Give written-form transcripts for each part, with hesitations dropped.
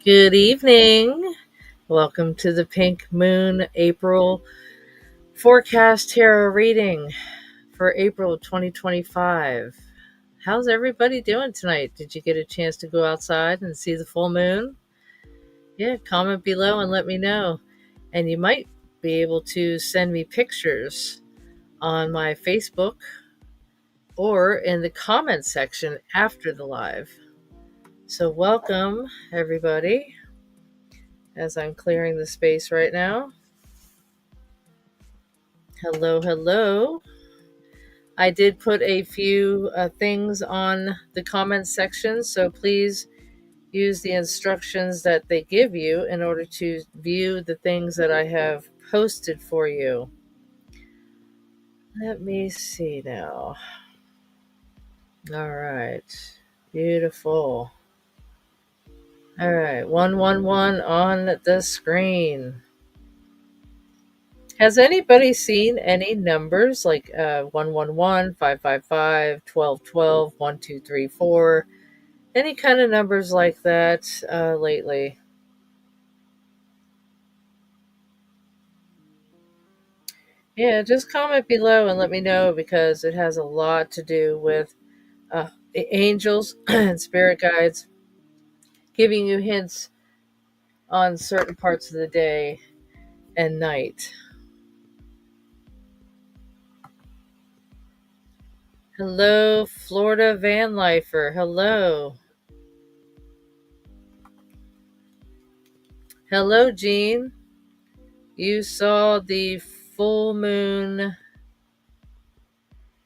Good evening. Welcome to the Pink Moon April forecast tarot reading for April 2025. How's everybody doing tonight? Did you get a chance to go outside and see the full moon? Yeah, comment below and let me know. And you might be able to send me pictures on my Facebook or in the comment section after the live. So, welcome everybody as I'm clearing the space right now. Hello, hello. I did put a few things on the comments section, so please use the instructions that they give you in order to view the things that I have posted for you. Let me see now. All right. Beautiful. All right. 111 on the screen. Has anybody seen any numbers like 111, 555, 1212, 1234? Any kind of numbers like that lately? Yeah, just comment below and let me know because it has a lot to do with angels and spirit guides giving you hints on certain parts of the day and night. Hello, Florida Van Lifer. Hello. Hello, Jean. You saw the full moon,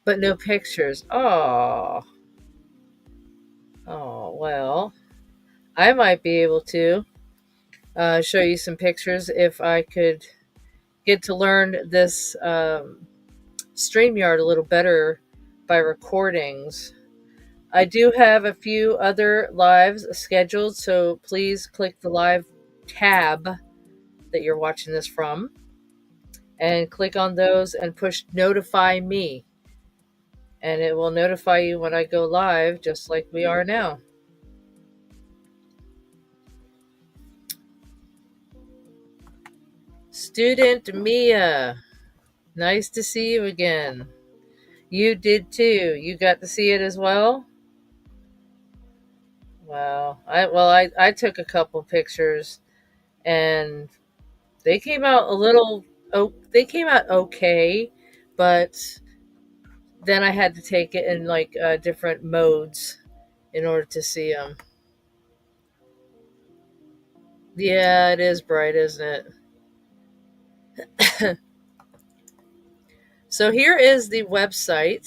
but no pictures. Oh, well, I might be able to show you some pictures if I could get to learn this StreamYard a little better by recordings. I do have a few other lives scheduled, so please click the live tab that you're watching this from and click on those and push notify me. And it will notify you when I go live, just like we are now. Student Mia, nice to see you again. You did too. You got to see it as well? Wow. I took a couple pictures and they came out they came out okay, but then I had to take it in like different modes in order to see them. Yeah, it is bright, isn't it? So here is the website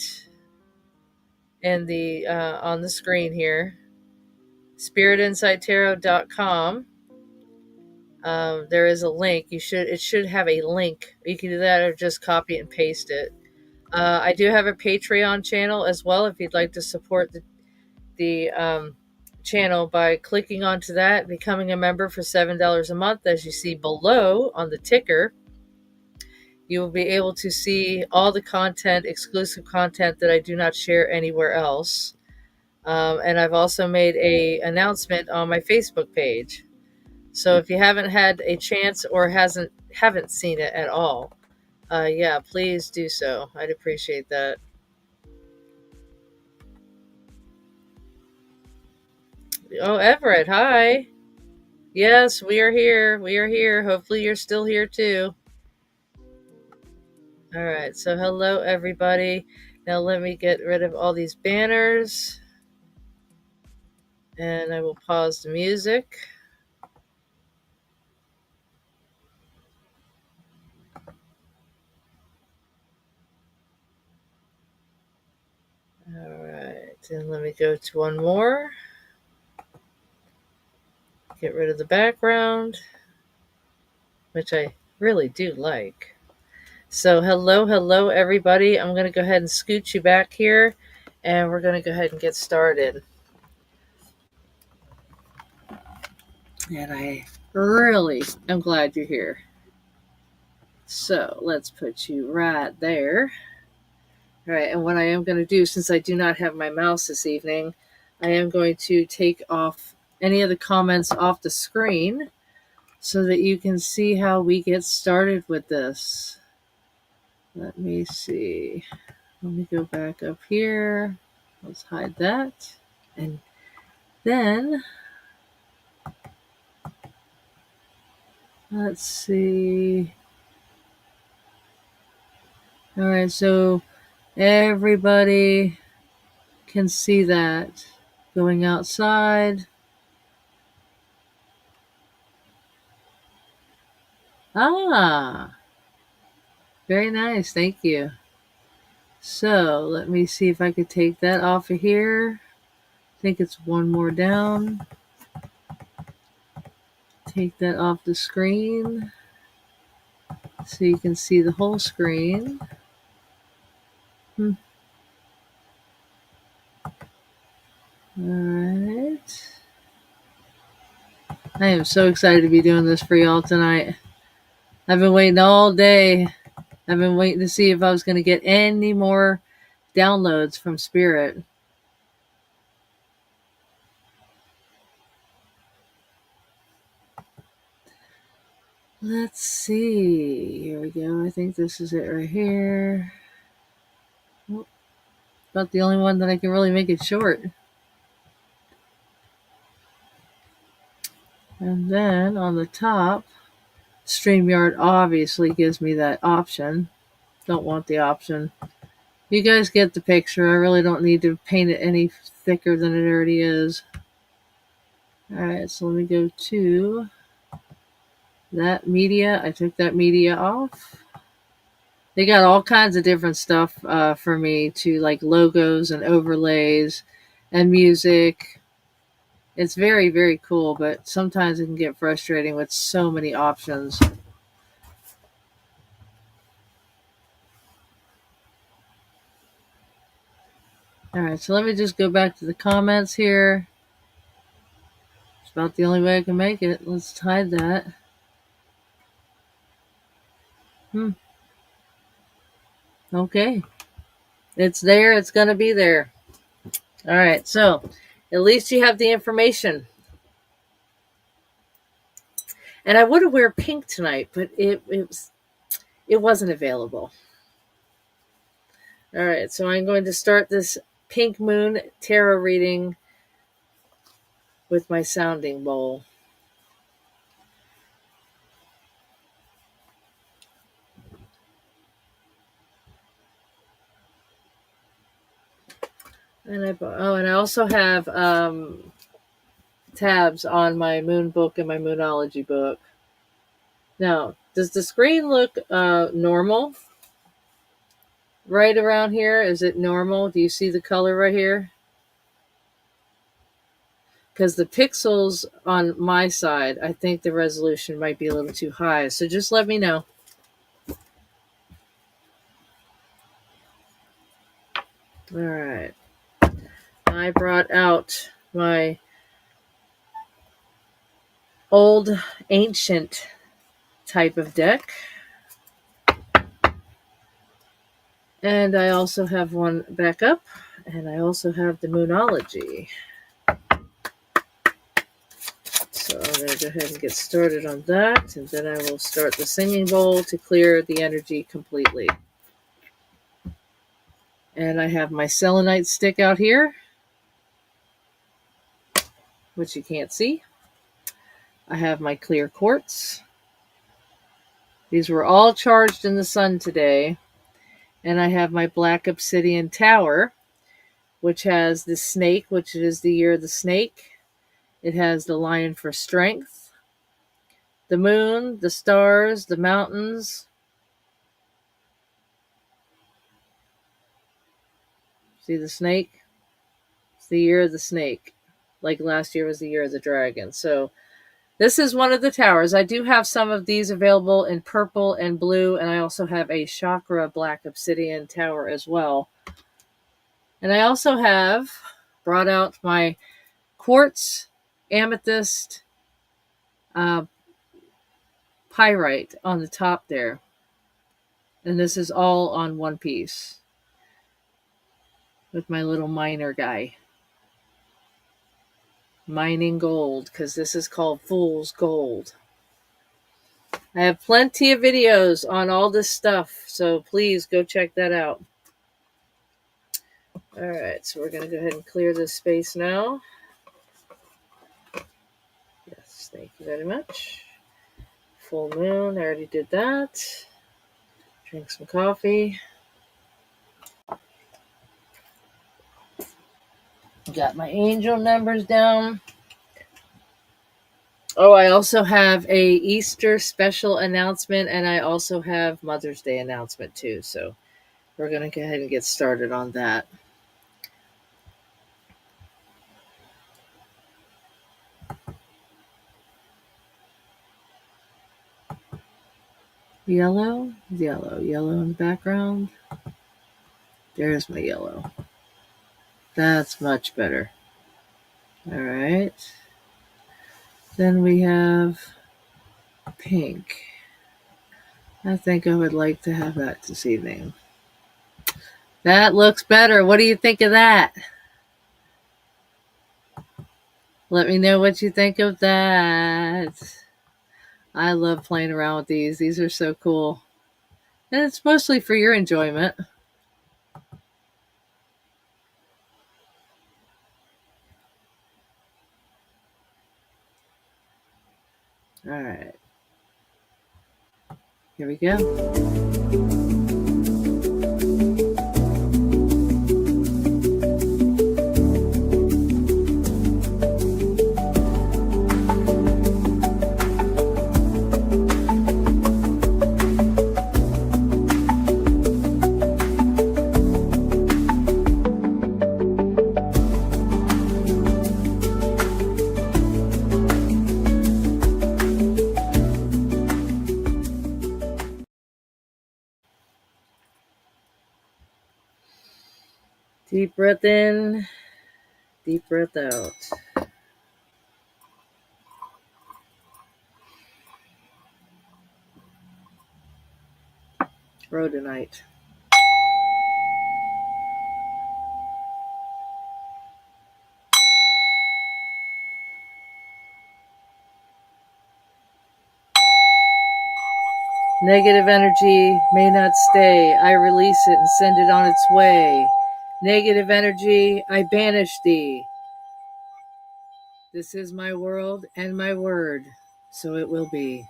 and the on the screen here, spiritinsighttarot.com. There is a link. It should have a link. You can do that or just copy and paste it. I do have a Patreon channel as well if you'd like to support the channel by clicking onto that, becoming a member for $7 a month. As you see below on the ticker, you will be able to see all the content, exclusive content that I do not share anywhere else. And I've also made a announcement on my Facebook page. So if you haven't had a chance or haven't seen it at all, yeah, please do so. I'd appreciate that. Oh, Everett, hi. Yes, we are here. We are here. Hopefully you're still here too. All right, so hello everybody. Now let me get rid of all these banners. And I will pause the music. All right, and let me go to one more. Get rid of the background, which I really do like. So hello everybody. I'm going to go ahead and scoot you back here, and we're going to go ahead and get started. And I really am glad you're here. So let's put you right there. All right, and what I am going to do, since I do not have my mouse this evening, I am going to take off any of the comments off the screen so that you can see how we get started with this. Let me see. Let me go back up here. Let's hide that. And then, let's see. All right, so everybody can see that. Going outside. Ah, very nice. Thank you. So let me see if I could take that off of here. I think it's one more down. Take that off the screen so you can see the whole screen. All right. I am so excited to be doing this for y'all tonight. I've been waiting all day. I've been waiting to see if I was going to get any more downloads from Spirit. Let's see. Here we go. I think this is it right here. Oh, about the only one that I can really make it short. And then on the top, StreamYard obviously gives me that option. Don't want the option. You guys get the picture. I really don't need to paint it any thicker than it already is. Alright, so let me go to that media. I took that media off. They got all kinds of different stuff for me to, like logos and overlays and music. It's very, very cool, but sometimes it can get frustrating with so many options. Alright, so let me just go back to the comments here. It's about the only way I can make it. Let's hide that. Okay. It's there. It's going to be there. All right. So at least you have the information. And I would have wear pink tonight, but it wasn't available. All right. So I'm going to start this pink moon tarot reading with my sounding bowl. And I also have tabs on my moon book and my moonology book. Now, does the screen look normal? Right around here, is it normal? Do you see the color right here? Because the pixels on my side, I think the resolution might be a little too high. So just let me know. All right. I brought out my old ancient type of deck. And I also have one backup. And I also have the moonology. So I'm going to go ahead and get started on that. And then I will start the singing bowl to clear the energy completely. And I have my selenite stick out here, which you can't see. I have my clear quartz. These were all charged in the sun today. And I have my black obsidian tower, which has the snake, which is the year of the snake. It has the lion for strength, the moon, the stars, the mountains. See the snake? It's the year of the snake. Like last year was the year of the dragon. So this is one of the towers. I do have some of these available in purple and blue, and I also have a chakra black obsidian tower as well. And I also have brought out my quartz, amethyst, pyrite on the top there. And this is all on one piece with my little miner guy. mining gold, because this is called fool's gold. I have plenty of videos on all this stuff, so please go check that out. All right, so we're going to go ahead and clear this space now. Yes, thank you very much. Full moon, I already did that. Drink some coffee. Got my angel numbers down. Oh, I also have a Easter special announcement, and I also have Mother's Day announcement too. So we're going to go ahead and get started on that. Yellow, yellow, yellow in the background. There's my yellow. That's much better. All right. Then we have pink. I think I would like to have that this evening. That looks better. What do you think of that? Let me know what you think of that. I love playing around with these. These are so cool. And it's mostly for your enjoyment. All right. Here we go. Deep breath in, deep breath out. Rhodonite. Negative energy may not stay. I release it and send it on its way. Negative energy, I banish thee. This is my world and my word, so it will be.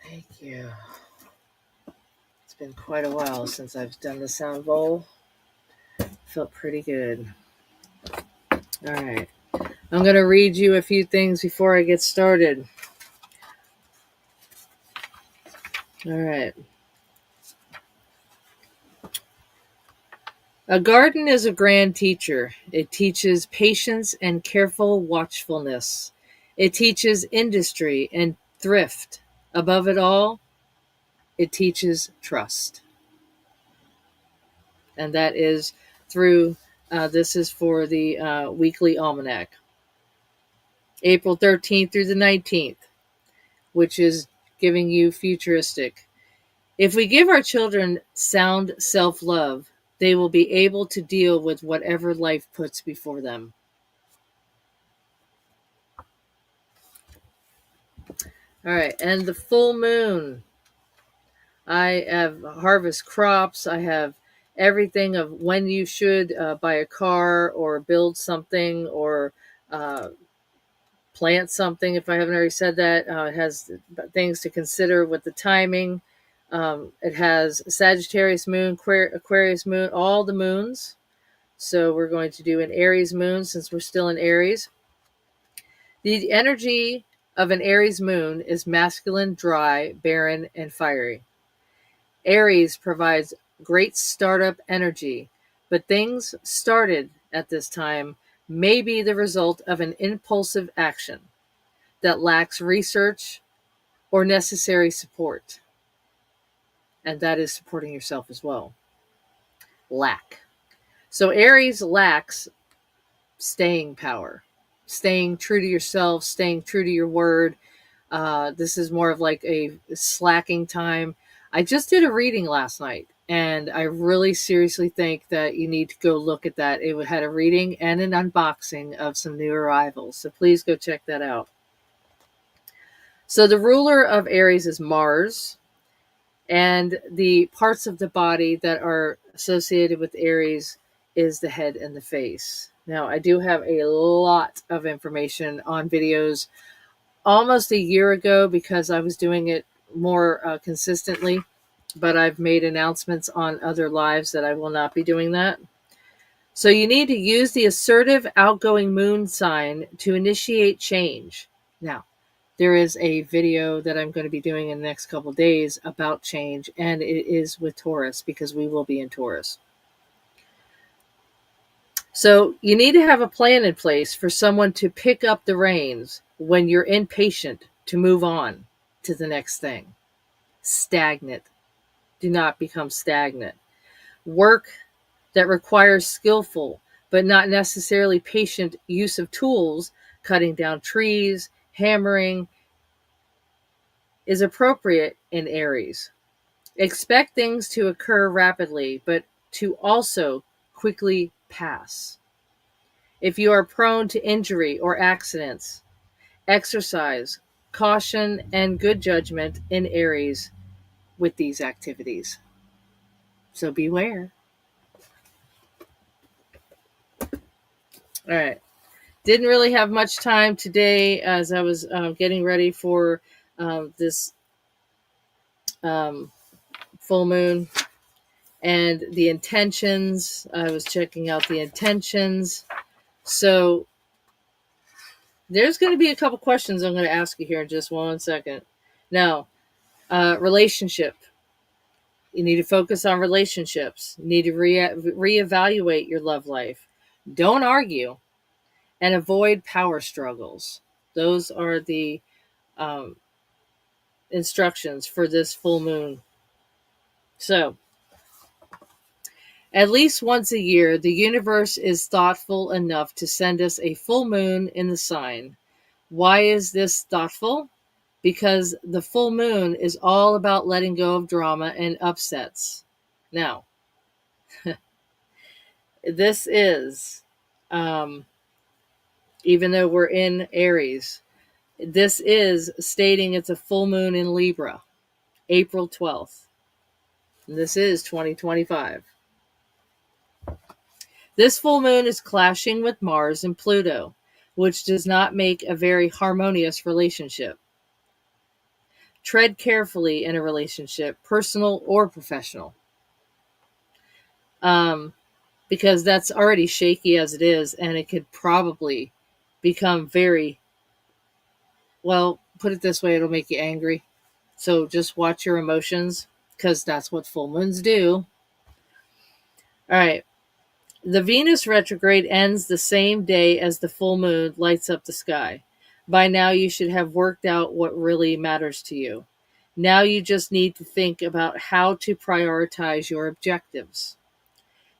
Thank you. It's been quite a while since I've done the sound bowl. Felt pretty good. All right. I'm going to read you a few things before I get started. All right. A garden is a grand teacher. It teaches patience and careful watchfulness. It teaches industry and thrift. Above it all, it teaches trust. And that is through, this is for the weekly almanac. April 13th through the 19th, which is giving you futuristic. If we give our children sound self-love, they will be able to deal with whatever life puts before them. All right, and the full moon. I have harvest crops. I have everything of when you should buy a car or build something or uh, plant something. If I haven't already said that, it has things to consider with the timing. It has Sagittarius moon, Aquarius moon, all the moons. So we're going to do an Aries moon since we're still in Aries. The energy of an Aries moon is masculine, dry, barren, and fiery. Aries provides great startup energy, but things started at this time may be the result of an impulsive action that lacks research or necessary support. And that is supporting yourself as well. Lack. So Aries lacks staying power, staying true to yourself, staying true to your word. This is more of like a slacking time. I just did a reading last night, and I really seriously think that you need to go look at that. It had a reading and an unboxing of some new arrivals, so please go check that out. So the ruler of Aries is Mars, and the parts of the body that are associated with Aries is the head and the face. Now, I do have a lot of information on videos almost a year ago because I was doing it more consistently, but I've made announcements on other lives that I will not be doing that. So you need to use the assertive outgoing moon sign to initiate change. Now, there is a video that I'm going to be doing in the next couple of days about change, and it is with Taurus because we will be in Taurus. So you need to have a plan in place for someone to pick up the reins when you're impatient to move on to the next thing. Stagnant. Do not become stagnant. Work that requires skillful but not necessarily patient use of tools, cutting down trees, hammering, is appropriate in Aries. Expect things to occur rapidly, but to also quickly pass. If you are prone to injury or accidents, exercise caution and good judgment in Aries with these activities. So beware. All right. Didn't really have much time today as I was getting ready for this full moon and the intentions. I was checking out the intentions. So there's going to be a couple questions I'm going to ask you here in just 1 second. Now, relationship. You need to focus on relationships. You need to reevaluate your love life. Don't argue and avoid power struggles. Those are the um, instructions for this full moon. So, at least once a year, the universe is thoughtful enough to send us a full moon in the sign. Why is this thoughtful? Because the full moon is all about letting go of drama and upsets. Now, this is, even though we're in Aries, this is stating it's a full moon in Libra, April 12th. And this is 2025. This full moon is clashing with Mars and Pluto, which does not make a very harmonious relationship. Tread carefully in a relationship, personal or professional, because that's already shaky as it is, and it could probably become very, well, put it this way, it'll make you angry. So just watch your emotions, because that's what full moons do. All right. The Venus retrograde ends the same day as the full moon lights up the sky. By now, you should have worked out what really matters to you. Now you just need to think about how to prioritize your objectives.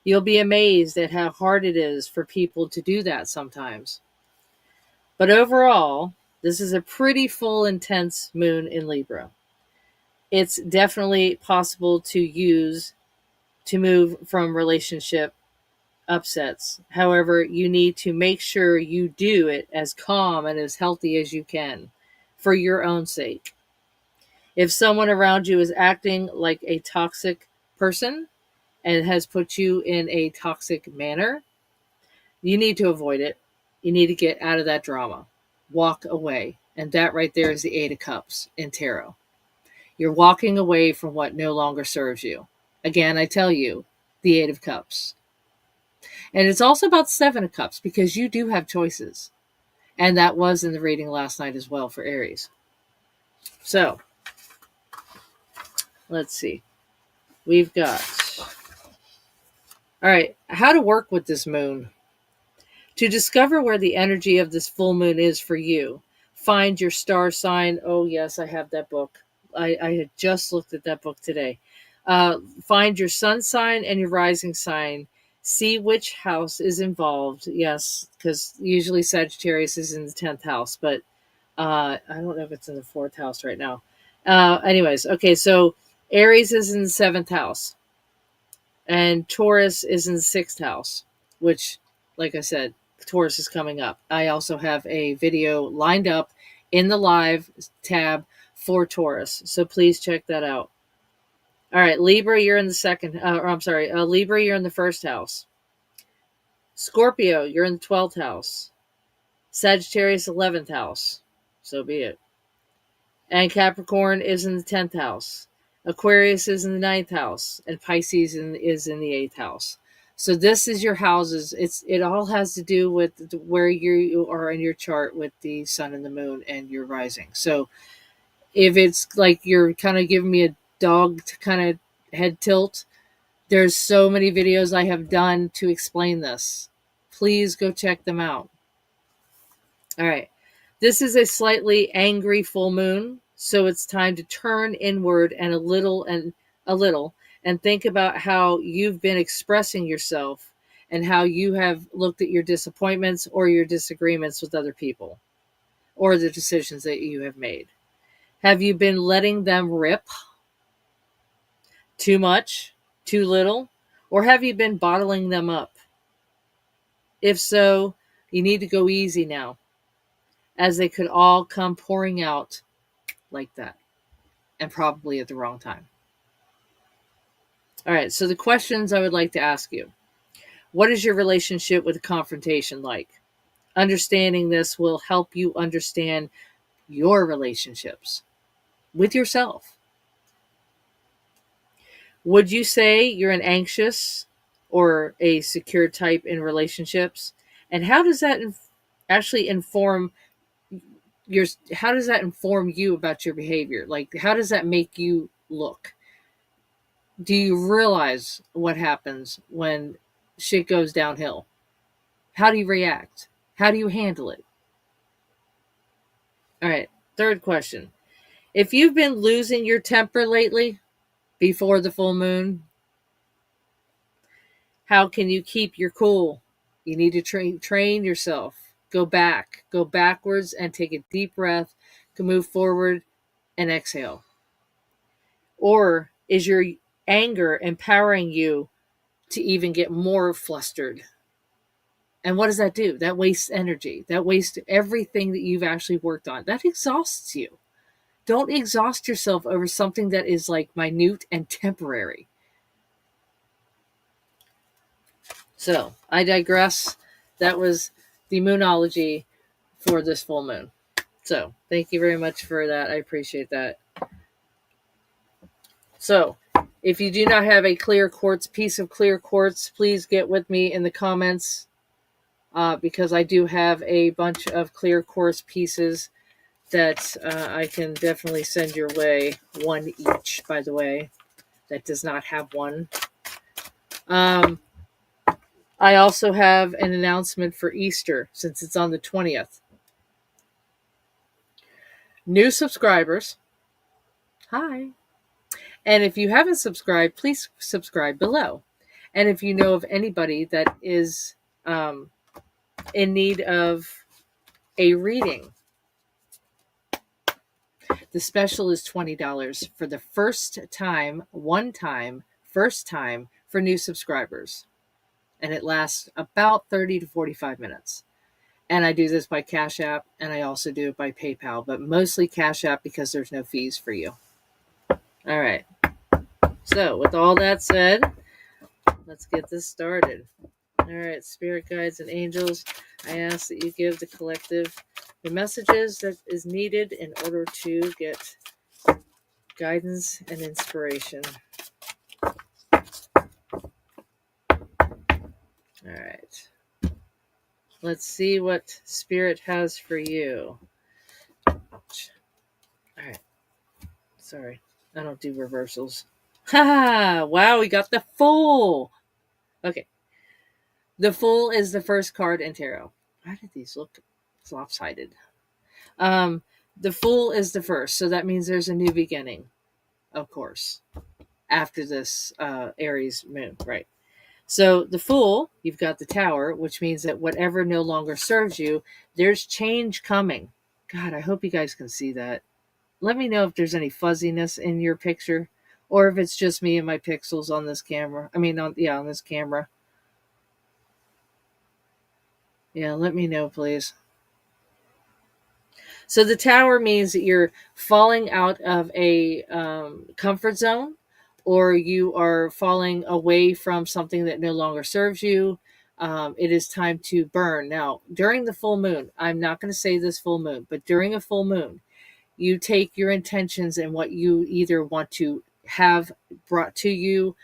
You'll be amazed at how hard it is for people to do that sometimes. But overall, this is a pretty full, intense moon in Libra. It's definitely possible to use to move from relationship upsets. However, you need to make sure you do it as calm and as healthy as you can for your own sake. If someone around you is acting like a toxic person and has put you in a toxic manner, you need to avoid it. You need to get out of that drama. Walk away. And that right there is the Eight of Cups in tarot. You're walking away from what no longer serves you. Again, I tell you, the Eight of Cups. And it's also about Seven of Cups because you do have choices. And that was in the reading last night as well for Aries. So, let's see. We've got, all right, how to work with this moon. To discover where the energy of this full moon is for you, find your star sign. Oh, yes, I have that book. I had just looked at that book today. Find your sun sign and your rising sign. See which house is involved. Yes, because usually Sagittarius is in the 10th house, but I don't know if it's in the fourth house right now. Anyways, okay, so Aries is in the seventh house, and Taurus is in the sixth house, which, like I said, Taurus is coming up. I also have a video lined up in the live tab for Taurus, so please check that out. All right, Libra, you're in the second, or I'm sorry, Libra, you're in the first house. Scorpio, you're in the 12th house. Sagittarius, 11th house. So be it. And Capricorn is in the 10th house. Aquarius is in the ninth house. And Pisces is in the 8th house. So this is your houses. It all has to do with where you are in your chart with the sun and the moon and your rising. So if it's like you're kind of giving me a dog to kind of head tilt, there's so many videos I have done to explain this. Please go check them out. All right. This is a slightly angry full moon, so it's time to turn inward and a little and think about how you've been expressing yourself and how you have looked at your disappointments or your disagreements with other people or the decisions that you have made. Have you been letting them rip too much, too little, or have you been bottling them up? If so, you need to go easy now, as they could all come pouring out like that, and probably at the wrong time. All right, so the questions I would like to ask you. What is your relationship with confrontation like? Understanding this will help you understand your relationships with yourself. Would you say you're an anxious or a secure type in relationships? And how does that actually inform how does that inform you about your behavior? Like, how does that make you look? Do you realize what happens when shit goes downhill? How do you react? How do you handle it? All right, third question. If you've been losing your temper lately before the full moon, how can you keep your cool? You need to train yourself. Go backwards and take a deep breath, to move forward and exhale. Or is your anger empowering you to even get more flustered? And what does that do? That wastes energy. That wastes everything that you've actually worked on. That exhausts you. Don't exhaust yourself over something that is like minute and temporary. So I digress. That was the moonology for this full moon. So thank you very much for that. I appreciate that. So if you do not have a piece of clear quartz, please get with me in the comments, because I do have a bunch of clear quartz pieces that I can definitely send your way. One each, by the way. That does not have one. I also have an announcement for Easter, since it's on the 20th. New subscribers. Hi. And if you haven't subscribed, please subscribe below. And if you know of anybody that is in need of a reading, the special is $20 for the first time for new subscribers. And it lasts about 30 to 45 minutes. And I do this by Cash App, and I also do it by PayPal, but mostly Cash App because there's no fees for you. All right. So with all that said, let's get this started. All right, spirit guides and angels, I ask that you give the collective the messages that is needed in order to get guidance and inspiration. All right. Let's see what spirit has for you. All right. Sorry, I don't do reversals. Ha! Wow, we got the Fool. Okay. The Fool is the first card in tarot. Why did these look lopsided? The Fool is the first, so that means there's a new beginning, of course, after this Aries moon, right? So the Fool, you've got the Tower, which means that whatever no longer serves you, there's change coming. God, I hope you guys can see that. Let me know if there's any fuzziness in your picture or if it's just me and my pixels on this camera. I mean, on this camera. Yeah, let me know, please. So the tower means that you're falling out of a comfort zone, or you are falling away from something that no longer serves you. It is time to burn. Now, during the full moon, I'm not going to say this full moon, but during a full moon, you take your intentions and what you either want to have brought to you,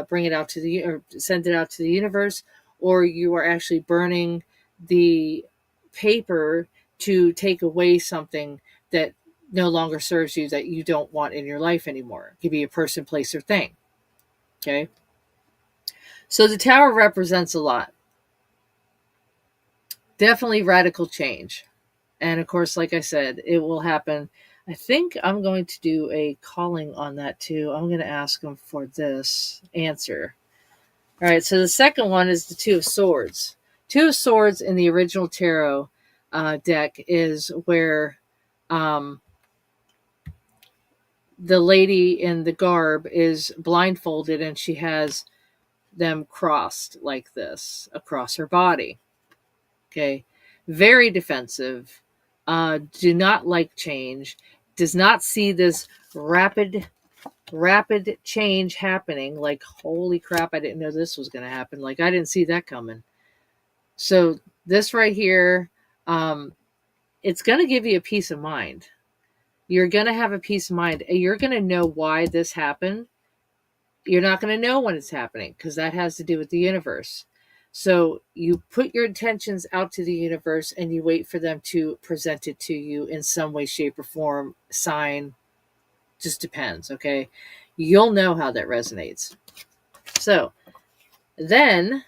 bring it out to the or send it out to the universe, or you are actually burning the paper to take away something that no longer serves you, that you don't want in your life anymore. It could be a person, place, or thing. Okay. So the tower represents a lot. Definitely radical change. And of course, like I said, it will happen. I think I'm going to do a calling on that too. I'm going to ask them for this answer. All right. So the second one is the Two of Swords. Two of Swords in the original tarot deck is where the lady in the garb is blindfolded and she has them crossed like this across her body. Okay. Very defensive. Do not like change. Does not see this rapid change happening. Like, holy crap, I didn't know this was going to happen. Like, I didn't see that coming. So this right here, it's going to give you a peace of mind. You're going to have a peace of mind. You're going to know why this happened. You're not going to know when it's happening because that has to do with the universe. So you put your intentions out to the universe and you wait for them to present it to you in some way, shape, or form, sign, just depends, okay? You'll know how that resonates. So then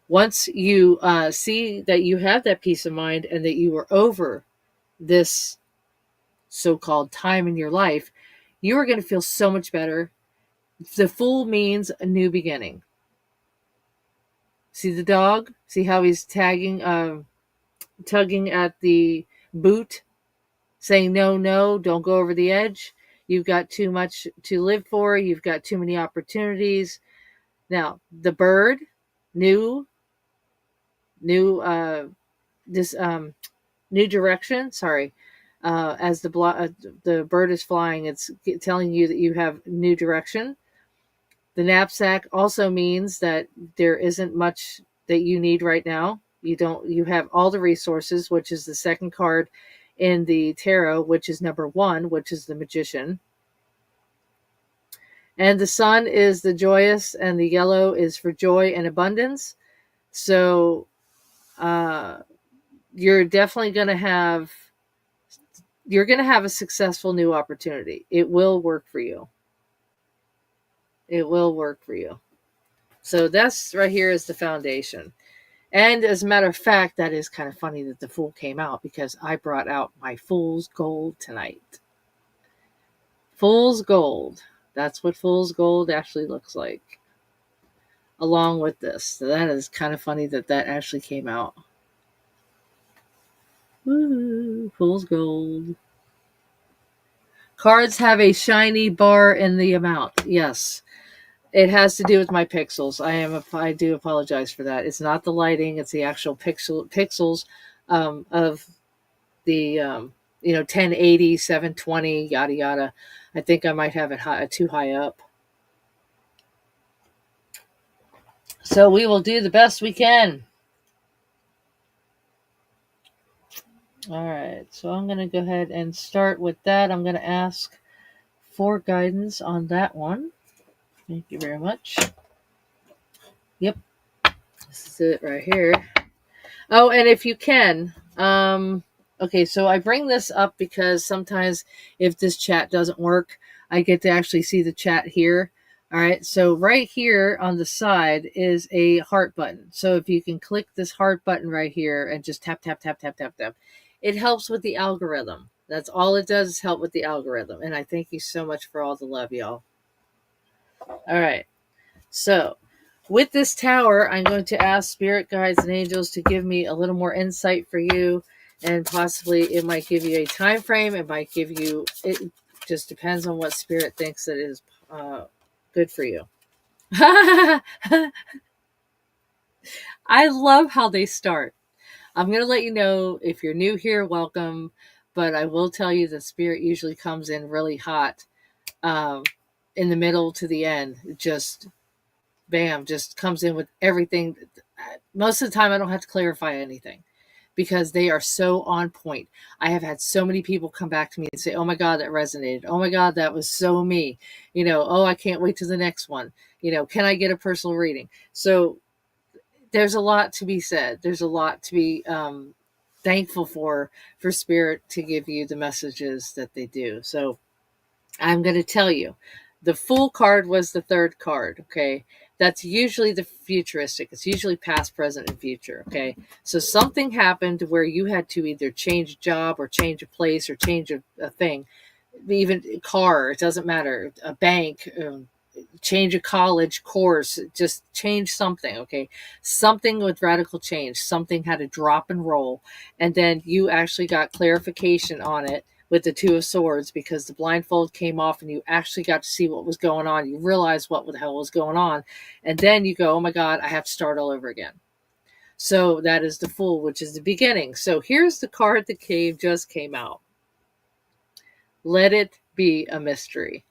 once you see that you have that peace of mind and that you are over this so-called time in your life, you are going to feel so much better. The Fool means a new beginning. See the dog? See how he's tugging at the boot, saying, no, no, don't go over the edge. You've got too much to live for. You've got too many opportunities. Now, the bird, new, this new direction. Sorry, as the bird is flying, it's telling you that you have new direction. The knapsack also means that there isn't much that you need right now. You have all the resources, which is the second card in the tarot, which is number 1, which is the Magician. And the sun is the joyous, and the yellow is for joy and abundance. So you're definitely going to have a successful new opportunity. It will work for you. It will work for you. So that's right here is the foundation. And as a matter of fact, that is kind of funny that the Fool came out because I brought out my Fool's Gold tonight. Fool's Gold. That's what Fool's Gold actually looks like. Along with this. So that is kind of funny that actually came out. Woo, Fool's Gold. Cards have a shiny bar in the amount. Yes. It has to do with my pixels. I do apologize for that. It's not the lighting; it's the actual pixels of the 1080, 720, yada yada. I think I might have it too high up. So we will do the best we can. All right. So I'm going to go ahead and start with that. I'm going to ask for guidance on that one. Thank you very much. Yep. This is it right here. Oh, and if you can, okay, so I bring this up because sometimes if this chat doesn't work, I get to actually see the chat here. All right, so right here on the side is a heart button. So if you can click this heart button right here and just tap, tap, tap, tap, tap, tap, it helps with the algorithm. That's all it does is help with the algorithm. And I thank you so much for all the love, y'all. All right, so with this tower, I'm going to ask spirit guides and angels to give me a little more insight for you and possibly it might give you a time frame. It might give you, it just depends on what spirit thinks that is good for you. I love how they start. I'm going to let you know, if you're new here, welcome. But I will tell you the spirit usually comes in really hot, um, in the middle to the end. Just bam, just comes in with everything. Most of the time, I don't have to clarify anything because they are so on point. I have had so many people come back to me and say, "Oh my God, that resonated. Oh my God, that was so me." Oh, I can't wait to the next one. Can I get a personal reading? So there's a lot to be said. There's a lot to be thankful for Spirit to give you the messages that they do. So I'm going to tell you, the Fool card was the third card. Okay, that's usually the futuristic. It's usually past, present, and future. Okay, so something happened where you had to either change a job or change a place or change a thing, even a car. It doesn't matter. A bank. Change a college course, just change something. Okay, something with radical change, something had to drop and roll, and then you actually got clarification on it with the Two of Swords, because the blindfold came off and you actually got to see what was going on. You realized what the hell was going on, and then you go, oh my God, I have to start all over again. So that is the Fool, which is the beginning. So here's the card that just came out. Let it be a mystery.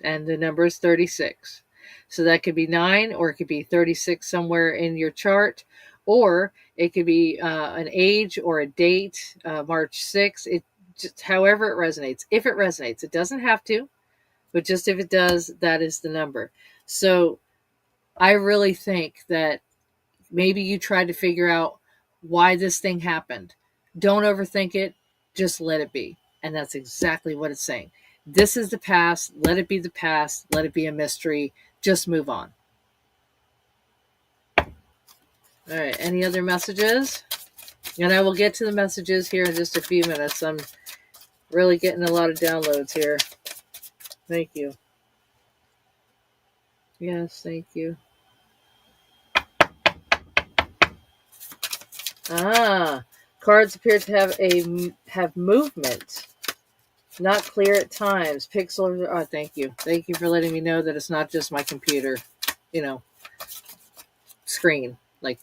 And the number is 36. So that could be 9, or it could be 36 somewhere in your chart, or it could be an age or a date, March 6th. It just however it resonates. If it resonates, it doesn't have to, but just if it does, that is the number. So I really think that maybe you tried to figure out why this thing happened. Don't overthink it. Just let it be. And that's exactly what it's saying. This is the past. Let it be the past. Let it be a mystery. Just move on. All right. Any other messages? And I will get to the messages here in just a few minutes. I'm really getting a lot of downloads here. Thank you. Yes, thank you. Cards appear to have movement. Not clear at times. Pixel. Oh, thank you. Thank you for letting me know that it's not just my computer, screen. Like,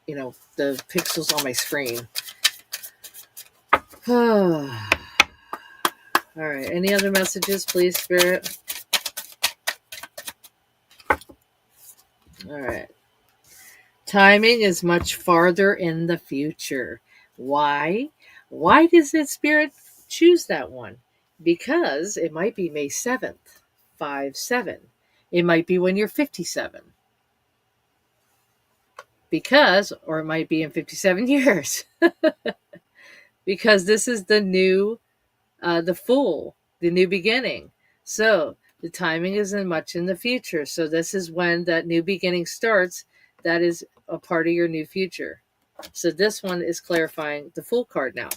the pixels on my screen. All right. Any other messages, please, Spirit? All right. Timing is much farther in the future. Why? Why does it, Spirit, choose that one? Because it might be May 7th, 5-7. It might be when you're 57. Or it might be in 57 years. Because this is the new, the Fool, the new beginning. So the timing isn't much in the future. So this is when that new beginning starts. That is a part of your new future. So this one is clarifying the Fool card now.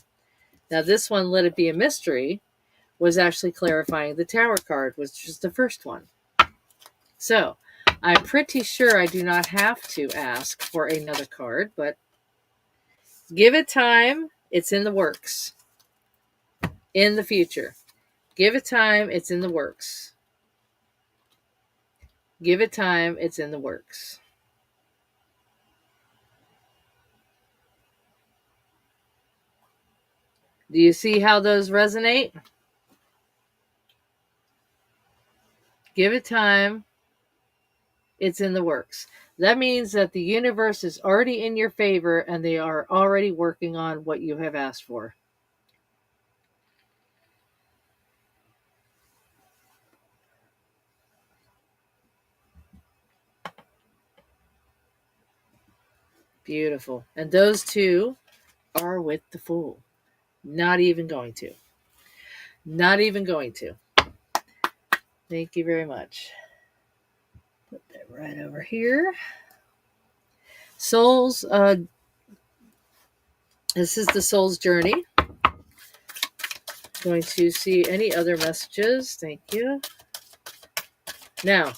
Now this one, Let It Be a Mystery, was actually clarifying the Tower card, which is the first one. So I'm pretty sure I do not have to ask for another card, but give it time. It's in the works. In the future. Give it time. It's in the works. Give it time. It's in the works. Do you see how those resonate? Give it time. It's in the works. That means that the universe is already in your favor and they are already working on what you have asked for. Beautiful. And those two are with the Fool. Not even going to. Not even going to. Thank you very much. Put that right over here. Souls, this is the soul's journey. Going to see any other messages. Thank you. Now,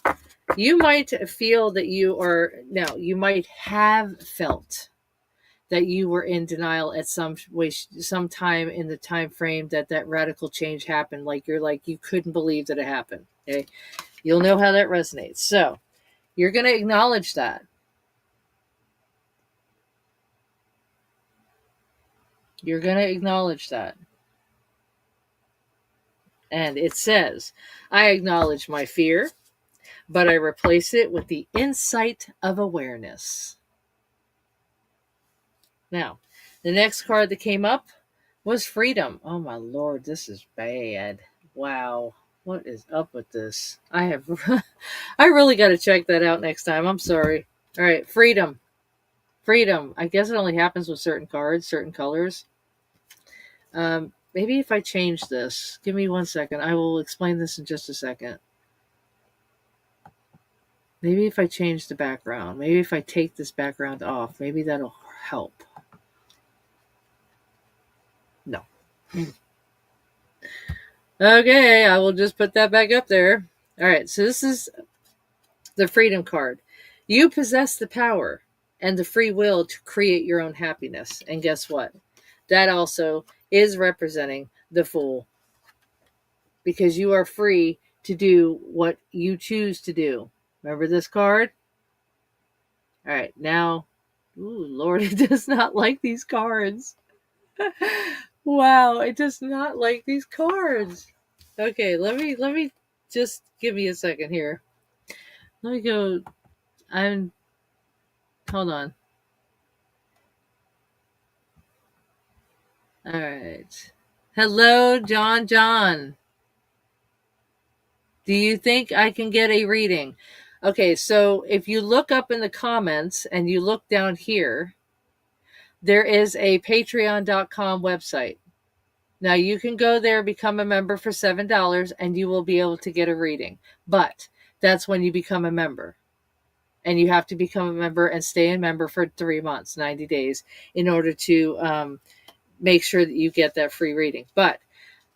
you might feel that you might have felt that you were in denial at some way, some time in the time frame that that radical change happened. Like you couldn't believe that it happened. Okay, you'll know how that resonates. So you're going to acknowledge that. You're going to acknowledge that. And it says, I acknowledge my fear, but I replace it with the insight of awareness. Now, the next card that came up was freedom. Oh my lord, this is bad. Wow. What is up with this? I really got to check that out next time. I'm sorry. All right, freedom. Freedom. I guess it only happens with certain cards, certain colors. Maybe if I change this, give me 1 second. I will explain this in just a second. Maybe if I change the background, maybe if I take this background off, maybe that'll help. No. Okay, I will just put that back up there. All right, so this is the freedom card. You possess the power and the free will to create your own happiness. And guess what? That also is representing the Fool, because you are free to do what you choose to do. Remember this card? All right, now, ooh, Lord, it does not like these cards. Wow, it does not like these cards. Okay, let me just give me a second here. Let me go. Hold on. All right. Hello, John. Do you think I can get a reading? Okay, so if you look up in the comments and you look down here, there is a patreon.com website. Now you can go there, become a member for $7, and you will be able to get a reading. But that's when you become a member. And you have to become a member and stay a member for 3 months, 90 days, in order to make sure that you get that free reading. But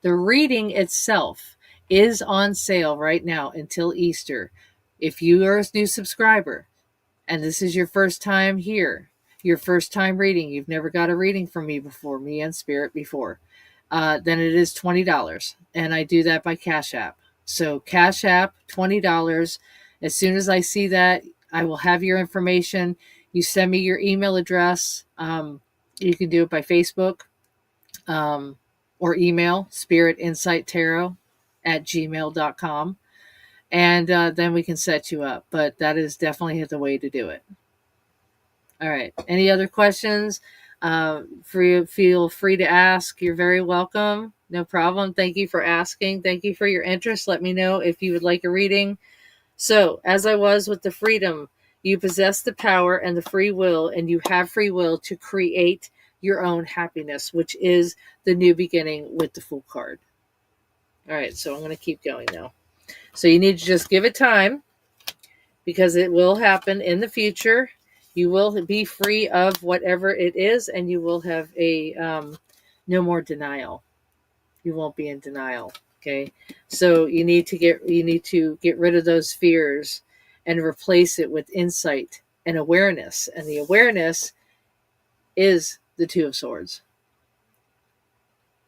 the reading itself is on sale right now until Easter. If you are a new subscriber and this is your first time here, your first time reading, you've never got a reading from me before, me and Spirit before, then it is $20. And I do that by Cash App. So Cash App, $20. As soon as I see that, I will have your information. You send me your email address. You can do it by Facebook or email spiritinsighttarot@gmail.com. And then we can set you up. But that is definitely the way to do it. All right. Any other questions? Feel free to ask. You're very welcome. No problem. Thank you for asking. Thank you for your interest. Let me know if you would like a reading. So, as I was with the freedom, you possess the power and the free will, and you have free will to create your own happiness, which is the new beginning with the Fool card. All right, so I'm going to keep going now. So you need to just give it time, because it will happen in the future. You will be free of whatever it is, and you will have a no more denial. You won't be in denial. Okay, so you need to get rid of those fears and replace it with insight and awareness. And the awareness is the Two of Swords.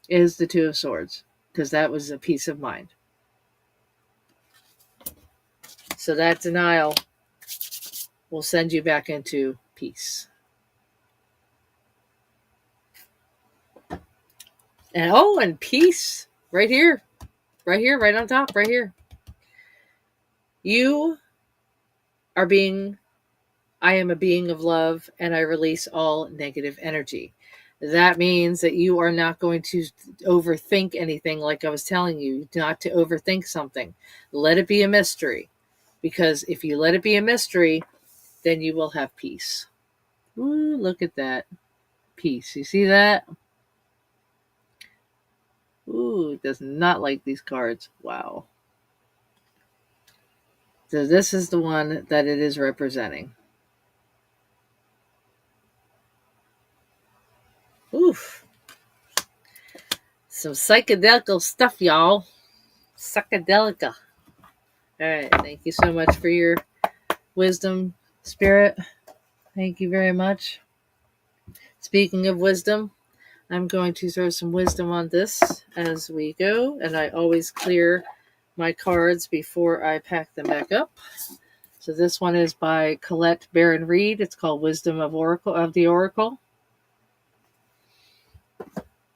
Is the Two of Swords, because that was a peace of mind. So that denial will send you back into peace. And peace right here. Right here, right on top, right here. I am a being of love, and I release all negative energy. That means that you are not going to overthink anything, like I was telling you, not to overthink something. Let it be a mystery, because if you let it be a mystery, then you will have peace. Ooh, look at that. Peace. You see that? Ooh, it does not like these cards. Wow. So this is the one that it is representing. Oof. Some psychedelic stuff, y'all. Psychedelica. All right. Thank you so much for your wisdom, Spirit. Thank you very much. Speaking of wisdom, I'm going to throw some wisdom on this as we go, and I always clear my cards before I pack them back up. So this one is by Colette Baron Reed. It's called Wisdom of the Oracle.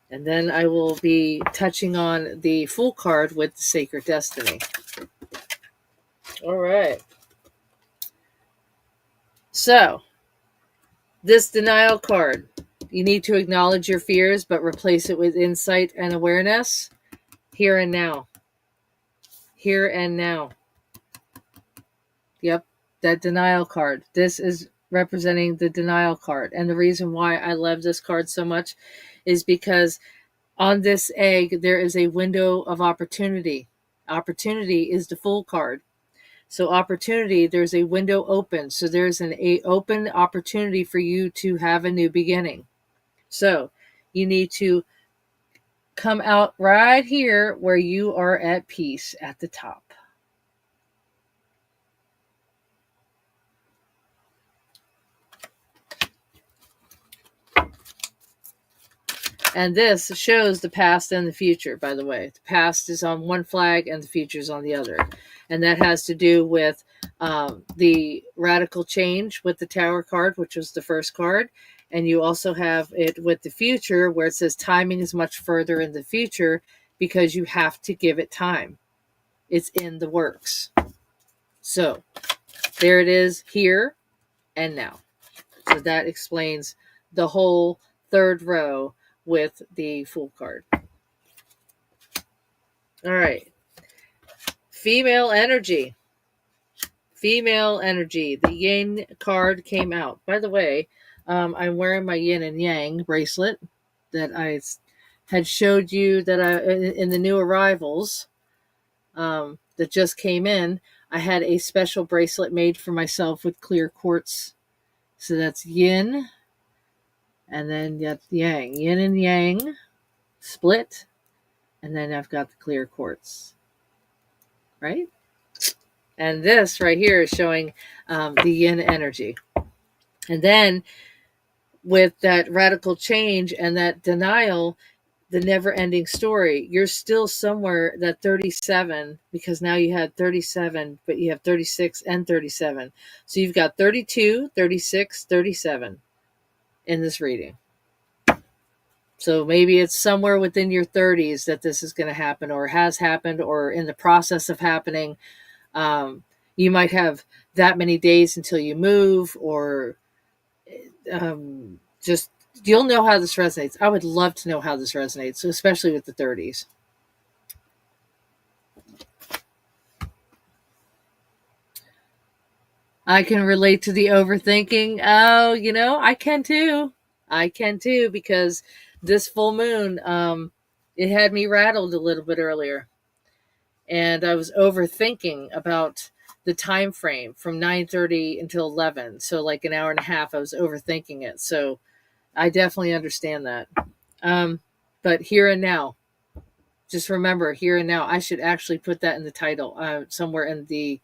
And then I will be touching on the Fool card with the Sacred Destiny. All right. So, this denial card. You need to acknowledge your fears, but replace it with insight and awareness. Here and now. Here and now. Yep, that denial card. This is representing the denial card. And the reason why I love this card so much is because on this egg, there is a window of opportunity. Opportunity is the Fool card. So opportunity, there's a window open. So there's an open opportunity for you to have a new beginning. So you need to come out right here where you are at peace at the top. And this shows the past and the future, by the way. The past is on one flag and the future is on the other. And that has to do with the radical change with the Tower card, which was the first card. And you also have it with the future where it says timing is much further in the future because you have to give it time. It's in the works. So there it is, here and now. So that explains the whole third row with the Fool card. All right. Female energy. Female energy. The Yin card came out. By the way, I'm wearing my Yin and Yang bracelet that I had showed you that in the new arrivals that just came in. I had a special bracelet made for myself with clear quartz. So that's Yin. And then that's Yang. Yin and Yang split. And then I've got the clear quartz. Right? And this right here is showing the Yin energy. And then with that radical change and that denial, the never-ending story, you're still somewhere that 37, because now you had 37, but you have 36 and 37. So you've got 32, 36, 37 in this reading. So maybe it's somewhere within your 30s that this is going to happen, or has happened, or in the process of happening. You might have that many days until you move, or just, you'll know how this resonates. I would love to know how this resonates, especially with the 30s. I can relate to the overthinking. Oh, I can too. I can too, because this full moon, it had me rattled a little bit earlier. And I was overthinking about the time frame from 9:30 until 11. So like an hour and a half, I was overthinking it. So I definitely understand that. But here and now, just remember, here and now. I should actually put that in the title, somewhere in the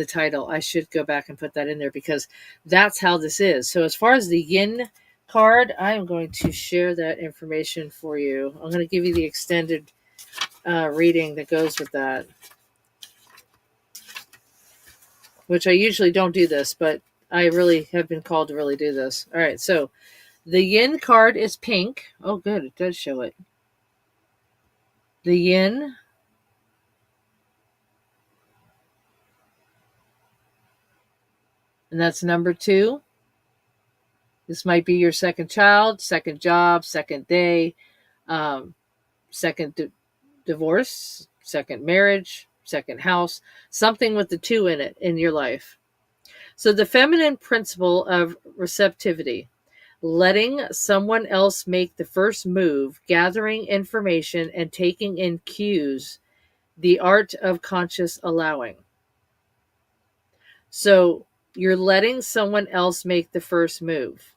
title. I should go back and put that in there, because that's how this is. So as far as the Yin card, I'm going to share that information for you. I'm going to give you the extended reading that goes with that, which I usually don't do this, but I really have been called to really do this. All right, so the Yin card is pink. Oh, good, it does show it. The Yin. And that's number 2. This might be your second child, second job, second day, second divorce, second marriage, second house, something with the 2 in it in your life. So the feminine principle of receptivity, letting someone else make the first move, gathering information and taking in cues, the art of conscious allowing. So you're letting someone else make the first move.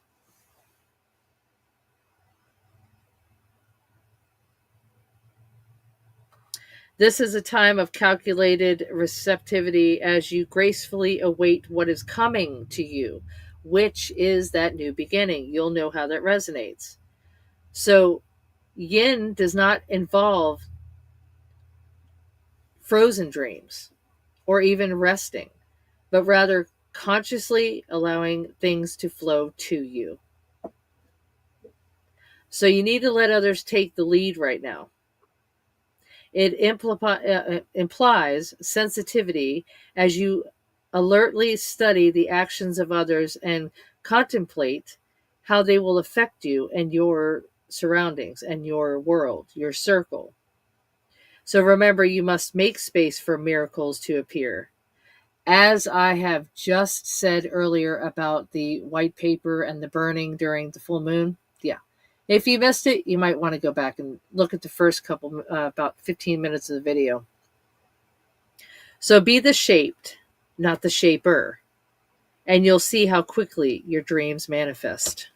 This is a time of calculated receptivity as you gracefully await what is coming to you, which is that new beginning. You'll know how that resonates. So, yin does not involve frozen dreams or even resting, but rather consciously allowing things to flow to you. So, you need to let others take the lead right now. It implies sensitivity as you alertly study the actions of others and contemplate how they will affect you and your surroundings and your world, your circle. So remember, you must make space for miracles to appear. As I have just said earlier about the white paper and the burning during the full moon, yeah. If you missed it, you might want to go back and look at the first couple, about 15 minutes of the video. So be the shaped, not the shaper, and you'll see how quickly your dreams manifest.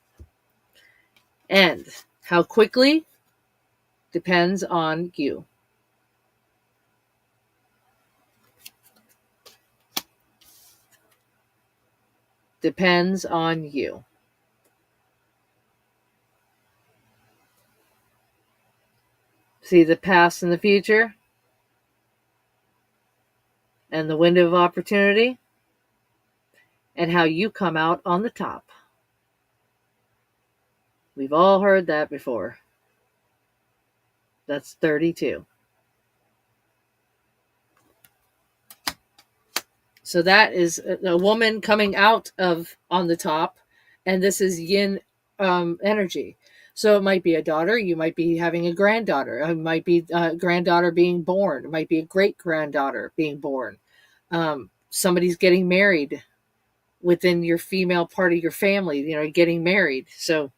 And how quickly depends on you. Depends on you. See the past and the future and the window of opportunity and how you come out on the top. We've all heard that before. That's 32. So that is a woman coming out of on the top, and this is yin energy. So it might be a daughter, you might be having a granddaughter, it might be a granddaughter being born, it might be a great granddaughter being born. Somebody's getting married within your female part of your family, getting married. So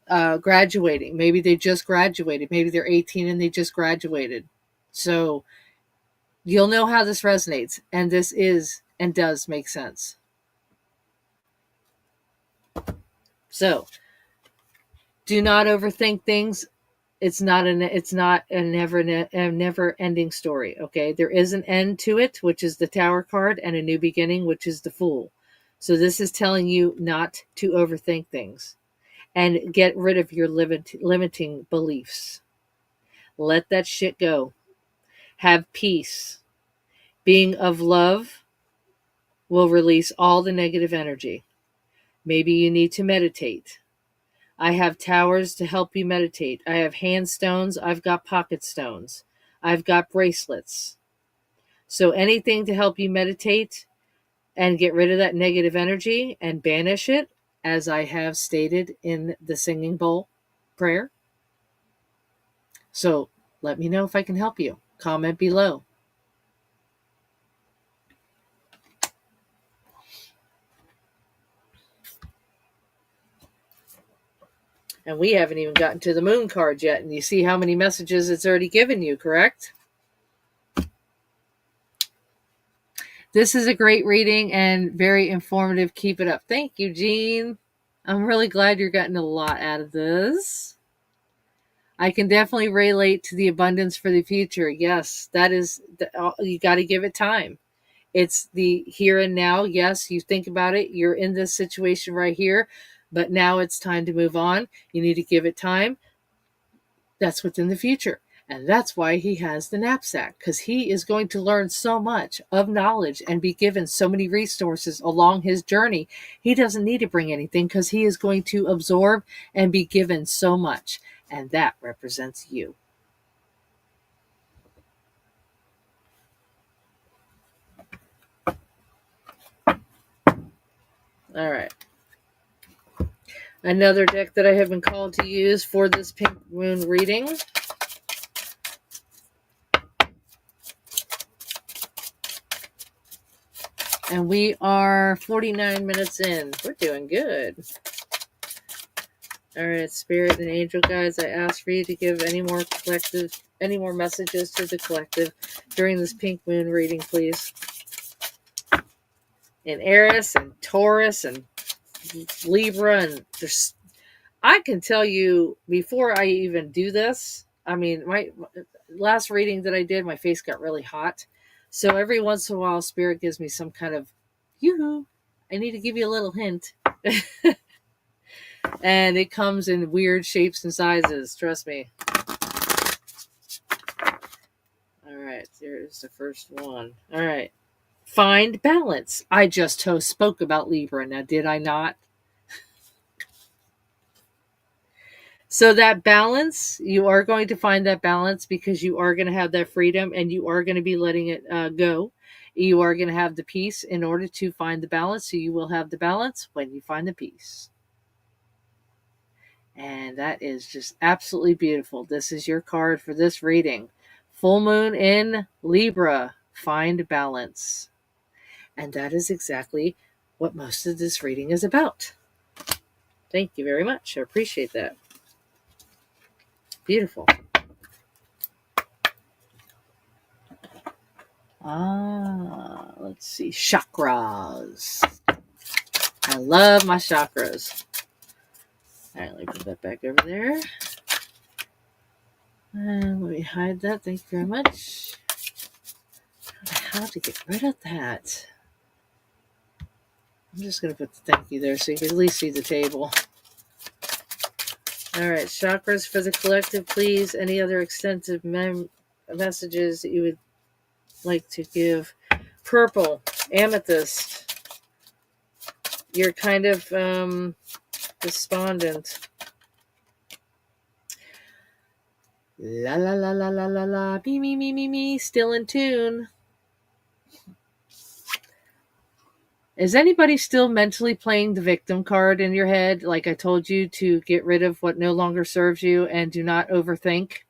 graduating, maybe they just graduated, maybe they're 18 and they just graduated. So you'll know how this resonates, and this is and does make sense. So do not overthink things. It's not a never ending story. Okay, there is an end to it, which is the Tower card, and a new beginning, which is the Fool. So this is telling you not to overthink things and get rid of your limiting beliefs. Let that shit go. Have peace. Being of love will release all the negative energy. Maybe you need to meditate. I have towers to help you meditate. I have hand stones. I've got pocket stones. I've got bracelets. So anything to help you meditate and get rid of that negative energy and banish it, as I have stated in the singing bowl prayer. So let me know if I can help you. Comment below. And we haven't even gotten to the moon card yet. And you see how many messages it's already given you, correct? This is a great reading and very informative. Keep it up. Thank you, Jean. I'm really glad you're getting a lot out of this. I can definitely relate to the abundance for the future. Yes, that is, you got to give it time. It's the here and now. Yes, you think about it. You're in this situation right here, but now it's time to move on. You need to give it time. That's within the future. And that's why he has the knapsack, because he is going to learn so much of knowledge and be given so many resources along his journey. He doesn't need to bring anything because he is going to absorb and be given so much. And that represents you. All right. Another deck that I have been called to use for this pink moon reading. And we are 49 minutes in. We're doing good. All right, Spirit and Angel Guides, I ask for you to give any more messages to the collective during this pink moon reading, please. And Aries and Taurus and Libra, and I can tell you before I even do this, I mean, my last reading that I did, my face got really hot. So every once in a while, Spirit gives me some kind of yoo-hoo. I need to give you a little hint. And it comes in weird shapes and sizes. Trust me. All right, there's the first one. All right. Find balance. I just spoke about Libra. Now, did I not? So that balance, you are going to find that balance because you are going to have that freedom and you are going to be letting it go. You are going to have the peace in order to find the balance. So you will have the balance when you find the peace. And that is just absolutely beautiful. This is your card for this reading. Full moon in Libra. Find balance. And that is exactly what most of this reading is about. Thank you very much. I appreciate that. Beautiful. Let's see. Chakras. I love my chakras. All right, let me put that back over there. And let me hide that. Thank you very much. How to get rid of that? I'm just going to put the thank you there so you can at least see the table. All right, chakras for the collective, please. Any other extensive messages that you would like to give? Purple, amethyst. You're kind of despondent. La la la la la la la. Me me me me me. Still in tune. Is anybody still mentally playing the victim card in your head? Like I told you to get rid of what no longer serves you and do not overthink.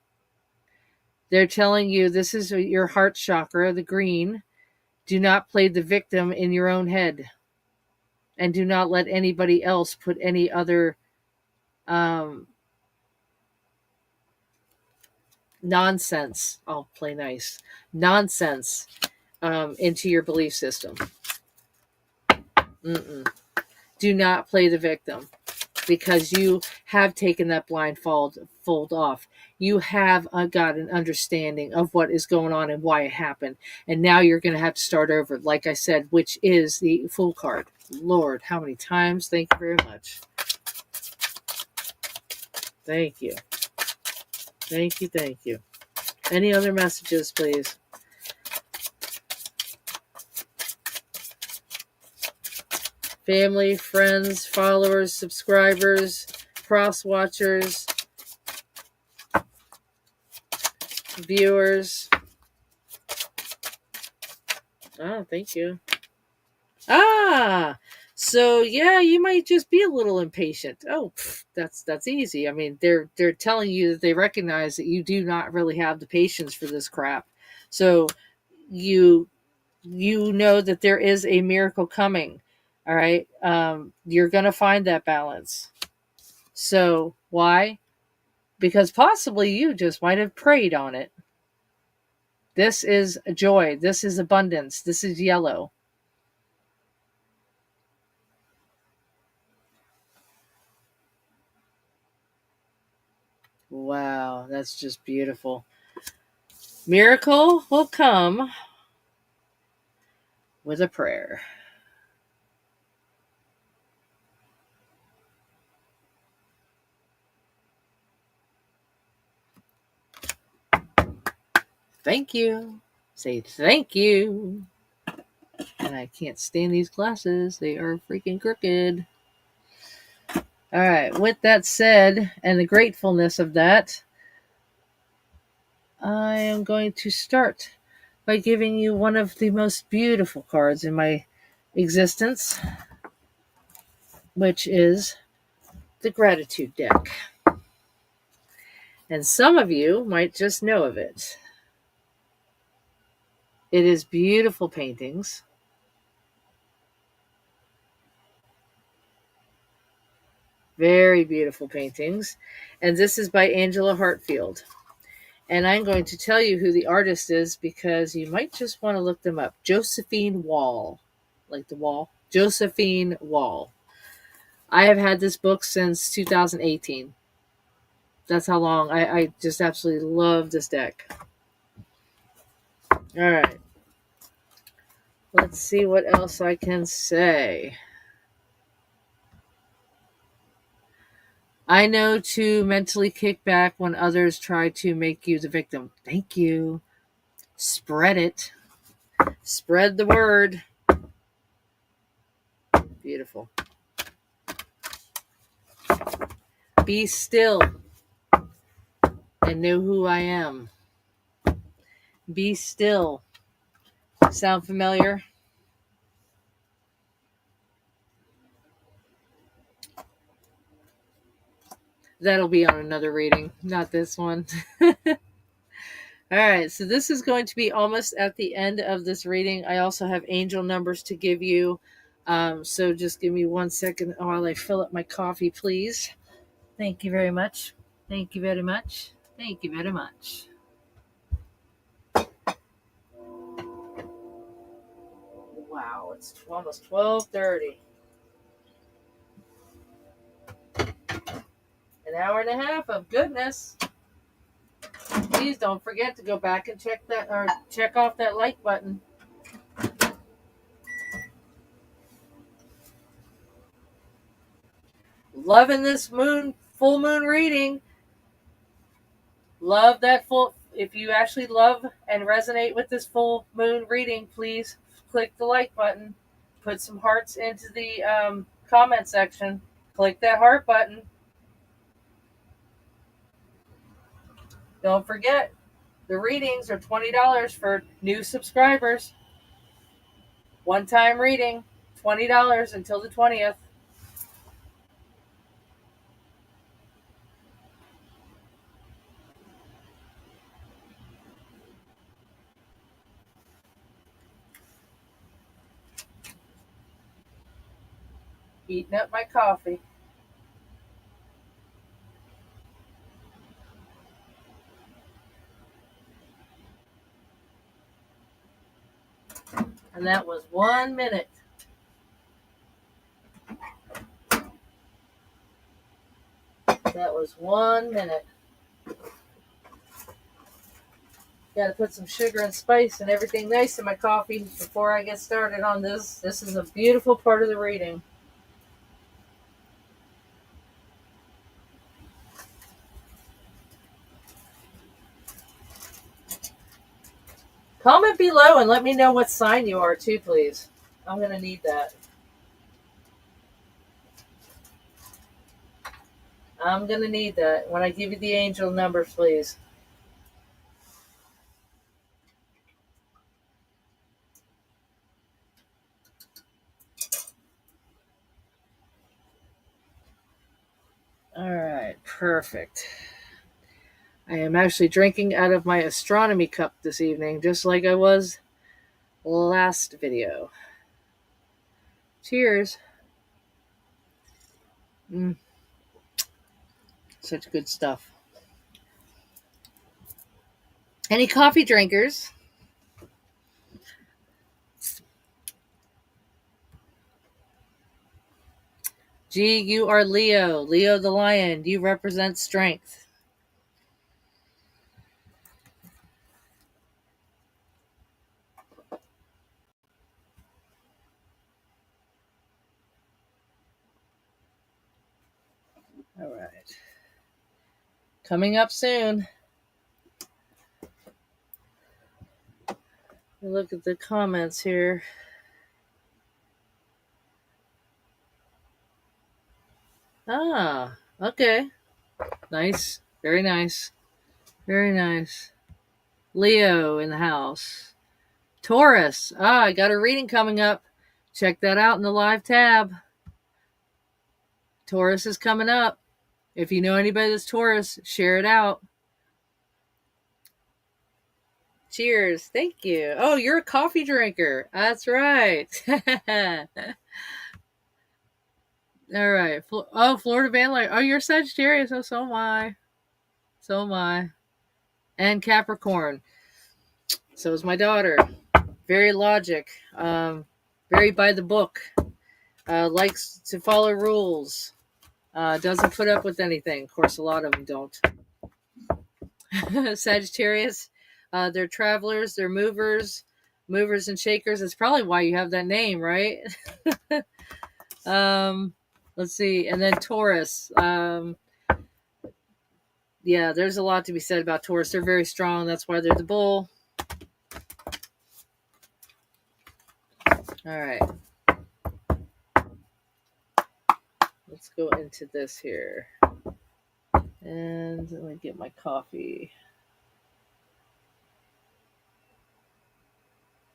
They're telling you this is your heart chakra, the green. Do not play the victim in your own head. And do not let anybody else put any other nonsense. I'll play nice. Nonsense into your belief system. Do not play the victim because you have taken that blindfold off. You have got an understanding of what is going on and why it happened. And now you're going to have to start over, like I said, which is the Fool card. Lord, how many times? Thank you very much. Thank you. Thank you, thank you. Any other messages, please? Family, friends, followers, subscribers, cross-watchers, viewers. Oh, thank you. So yeah, you might just be a little impatient. Oh, that's easy. I mean, they're telling you that they recognize that you do not really have the patience for this crap. So you know that there is a miracle coming. All right. You're going to find that balance. So why? Because possibly you just might have preyed on it. This is joy. This is abundance. This is yellow. Wow, that's just beautiful. Miracle will come with a prayer. Thank you. Say thank you. And I can't stand these glasses. They are freaking crooked. All right. With that said, and the gratefulness of that, I am going to start by giving you one of the most beautiful cards in my existence, which is the Gratitude deck. And some of you might just know of it. It is beautiful paintings. Very beautiful paintings. And this is by Angela Hartfield. And I'm going to tell you who the artist is because you might just want to look them up. Josephine Wall. Like the wall. Josephine Wall. I have had this book since 2018. That's how long. I just absolutely love this deck. All right. Let's see what else I can say. I know to mentally kick back when others try to make you the victim. Thank you. Spread it. Spread the word. Beautiful. Be still and know who I am. Be still. Sound familiar? That'll be on another reading, not this one. All right, so this is going to be almost at the end of this reading. I also have angel numbers to give you. So just give me 1 second while I fill up my coffee, please. Thank you very much. Thank you very much. Thank you very much. Wow, it's almost 12:30. An hour and a half of goodness. Please don't forget to go back and check that, or check off that like button. Loving this full moon reading. Love that full. If you actually love and resonate with this full moon reading, please click the like button. Put some hearts into the comment section. Click that heart button. Don't forget, the readings are $20 for new subscribers. One-time reading, $20 until the 20th. Eating up my coffee. And that was 1 minute. That was 1 minute. Got to put some sugar and spice and everything nice in my coffee before I get started on this. This is a beautiful part of the reading. Comment below and let me know what sign you are too, please. I'm going to need that. I'm going to need that when I give you the angel numbers, please. All right, perfect. I am actually drinking out of my astronomy cup this evening, just like I was last video. Cheers. Such good stuff. Any coffee drinkers? G, you are Leo. Leo the lion. You represent strength. All right. Coming up soon. Look at the comments here. Ah, okay. Nice. Very nice. Very nice. Leo in the house. Taurus. Ah, I got a reading coming up. Check that out in the live tab. Taurus is coming up. If you know anybody that's Taurus, share it out. Cheers. Thank you. Oh, you're a coffee drinker. That's right. All right. Oh, Florida van life. Oh, you're Sagittarius. Oh, so am I. So am I. And Capricorn. So is my daughter. Very logic. Very by the book. Likes to follow rules. Doesn't put up with anything. Of course, a lot of them don't. Sagittarius. They're travelers. They're movers. Movers and shakers. That's probably why you have that name, right? Let's see. And then Taurus. Yeah, there's a lot to be said about Taurus. They're very strong. That's why they're the bull. All right. Let's go into this here. And let me get my coffee.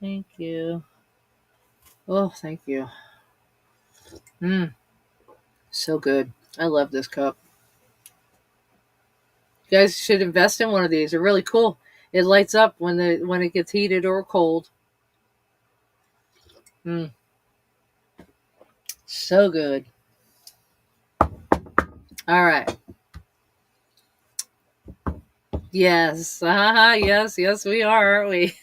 Thank you. Oh, thank you. So good. I love this cup. You guys should invest in one of these. They're really cool. It lights up when it gets heated or cold. So good. All right. Yes. Yes, we are, aren't we?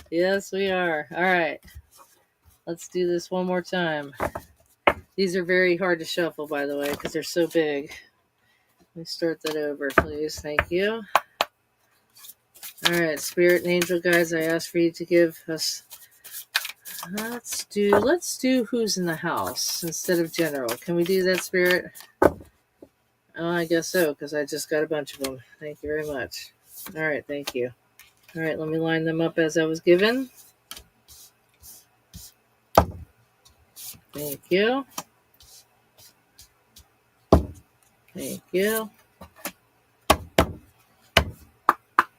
Yes, we are. All right. Let's do this one more time. These are very hard to shuffle, by the way, because they're so big. Let me start that over, please. Thank you. All right, Spirit and Angel guides, I ask for you to give us. Let's do who's in the house instead of general. Can we do that, Spirit? Oh, I guess so, because I just got a bunch of them. Thank you very much. All right, thank you. All right, let me line them up as I was given. Thank you. Thank you.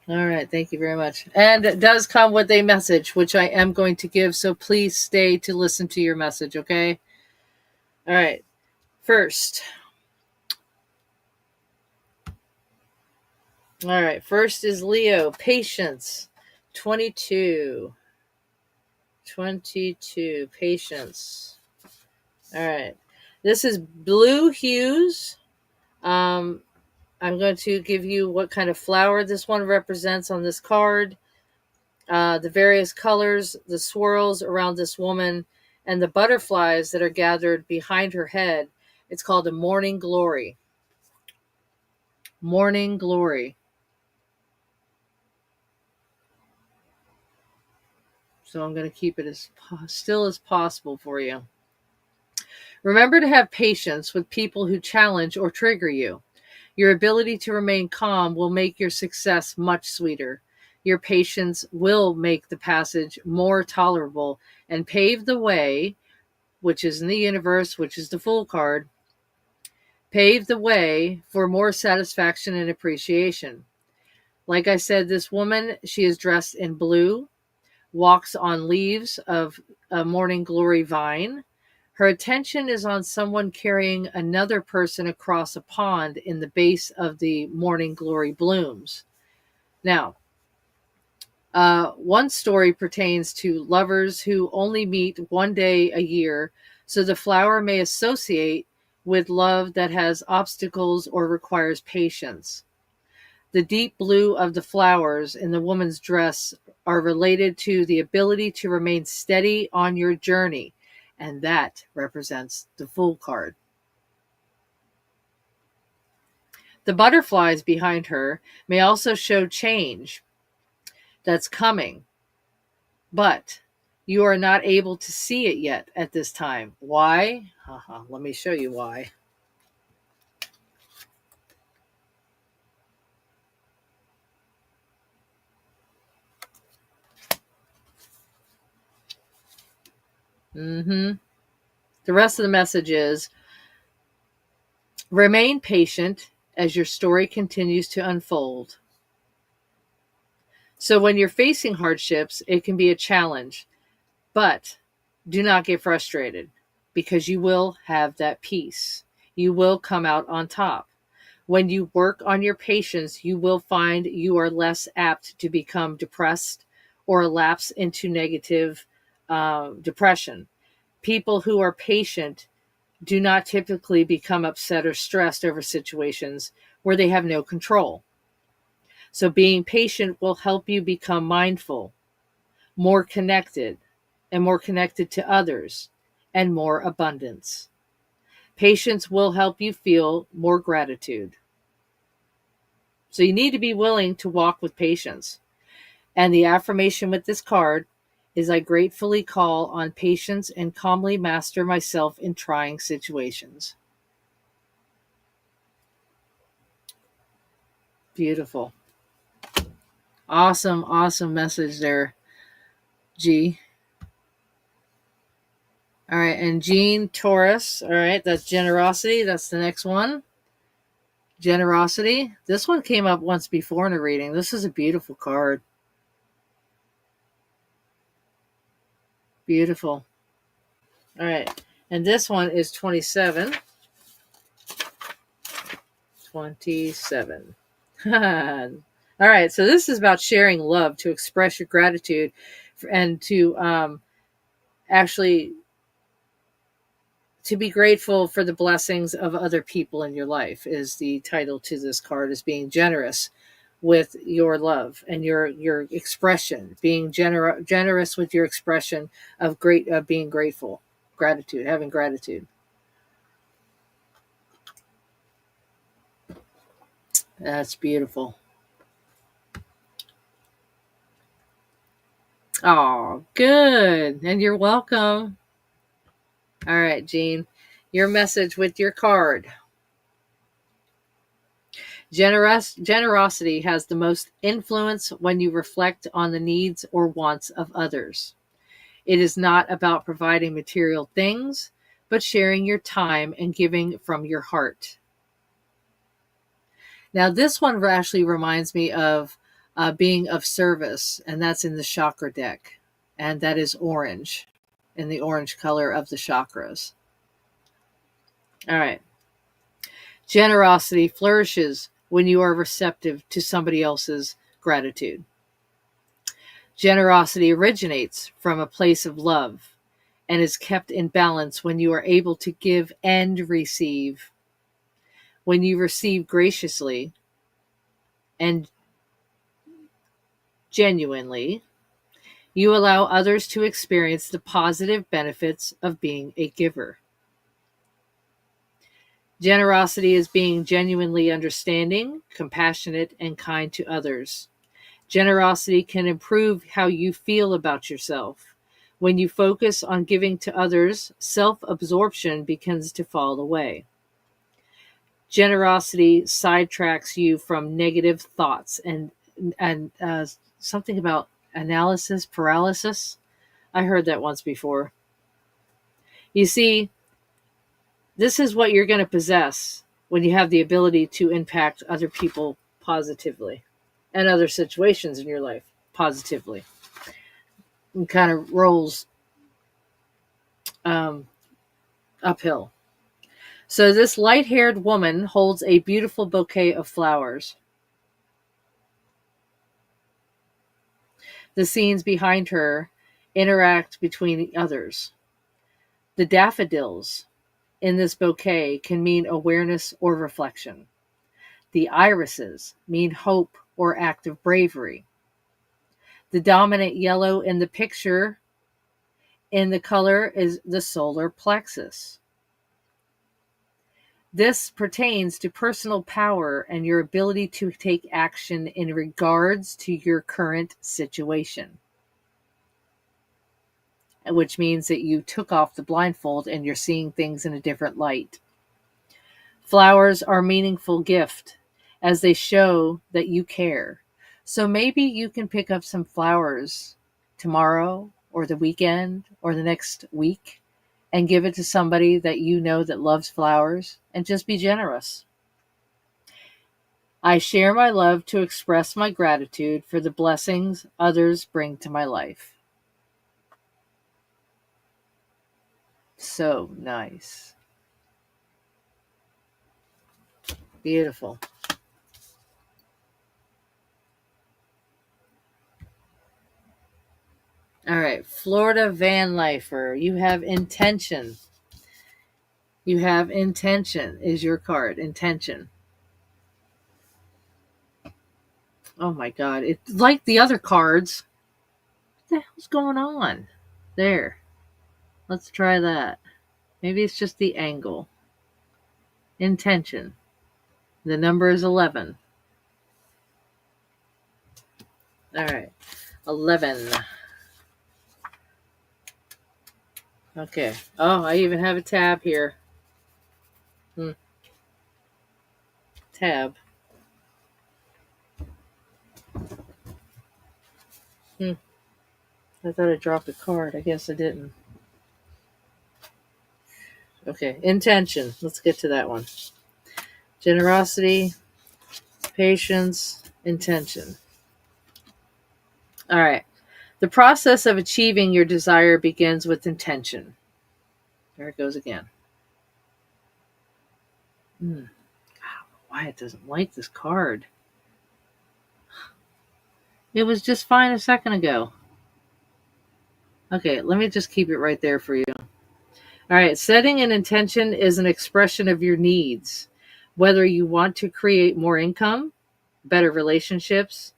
All right, thank you very much. And it does come with a message, which I am going to give, so please stay to listen to your message, okay? All right, first. All right, first is Leo, patience, 22. 22, patience. All right, this is blue hues. I'm going to give you what kind of flower this one represents on this card, the various colors, the swirls around this woman, and the butterflies that are gathered behind her head. It's called a morning glory. Morning glory. So I'm going to keep it as still as possible for you. Remember to have patience with people who challenge or trigger you. Your ability to remain calm will make your success much sweeter. Your patience will make the passage more tolerable and pave the way, which is in the universe, which is the Fool card, pave the way for more satisfaction and appreciation. Like I said, this woman, she is dressed in blue, walks on leaves of a morning glory vine. Her attention is on someone carrying another person across a pond in the base of the morning glory blooms. Now, one story pertains to lovers who only meet one day a year, so the flower may associate with love that has obstacles or requires patience. The deep blue of the flowers in the woman's dress are related to the ability to remain steady on your journey, and that represents the Fool card. The butterflies behind her may also show change that's coming, but you are not able to see it yet at this time. Why? Let me show you why. The rest of the message is remain patient as your story continues to unfold. So when you're facing hardships, it can be a challenge, but do not get frustrated because you will have that peace. You will come out on top. When you work on your patience, you will find you are less apt to become depressed or lapse into negative depression. People who are patient do not typically become upset or stressed over situations where they have no control. So being patient will help you become mindful, more connected, and more connected to others, and more abundance. Patience will help you feel more gratitude. So you need to be willing to walk with patience. And the affirmation with this card is I gratefully call on patience and calmly master myself in trying situations. Beautiful. Awesome, awesome message there, G. All right, and Jean Taurus. All right, that's generosity. That's the next one. Generosity. This one came up once before in a reading. This is a beautiful card. Beautiful. All right, and this one is 27. 27. All right, so this is about sharing love to express your gratitude and to actually to be grateful for the blessings of other people in your life is the title to this card, is being generous with your love and your expression, being generous with your expression of being grateful, gratitude, having gratitude. That's beautiful. Oh, good. And you're welcome. All right, Jean, your message with your card. Generosity has the most influence when you reflect on the needs or wants of others. It is not about providing material things, but sharing your time and giving from your heart. Now, this one actually reminds me of being of service, and that's in the chakra deck, and that is orange, in the orange color of the chakras. All right. Generosity flourishes when you are receptive to somebody else's gratitude. Generosity originates from a place of love and is kept in balance when you are able to give and receive. When you receive graciously and genuinely, you allow others to experience the positive benefits of being a giver. Generosity is being genuinely understanding, compassionate, and kind to others. Generosity can improve how you feel about yourself. When you focus on giving to others, self-absorption begins to fall away. Generosity sidetracks you from negative thoughts and something about analysis paralysis. I heard that once before. You see, this is what you're going to possess when you have the ability to impact other people positively and other situations in your life positively. And kind of rolls uphill. So this light-haired woman holds a beautiful bouquet of flowers. The scenes behind her interact between others. The daffodils in this bouquet can mean awareness or reflection. The irises mean hope or act of bravery. The dominant yellow in the picture in the color is the solar plexus. This pertains to personal power and your ability to take action in regards to your current situation, which means that you took off the blindfold and you're seeing things in a different light. Flowers are a meaningful gift as they show that you care. So maybe you can pick up some flowers tomorrow or the weekend or the next week and give it to somebody that you know that loves flowers, and just be generous. I share my love to express my gratitude for the blessings others bring to my life. So nice. Beautiful. All right, Florida Van Lifer, you have intention. You have intention is your card. Intention. Oh my God. It's like the other cards. What the hell's going on? There. Let's try that. Maybe it's just the angle. Intention. The number is 11. All right. 11. Okay. Oh, I even have a tab here. Tab. Hmm. I thought I dropped a card. I guess I didn't. Okay, intention. Let's get to that one. Generosity, patience, intention. All right. The process of achieving your desire begins with intention. There it goes again. Why it doesn't like this card? It was just fine a second ago. Okay, let me just keep it right there for you. All right, setting an intention is an expression of your needs, whether you want to create more income, better relationships,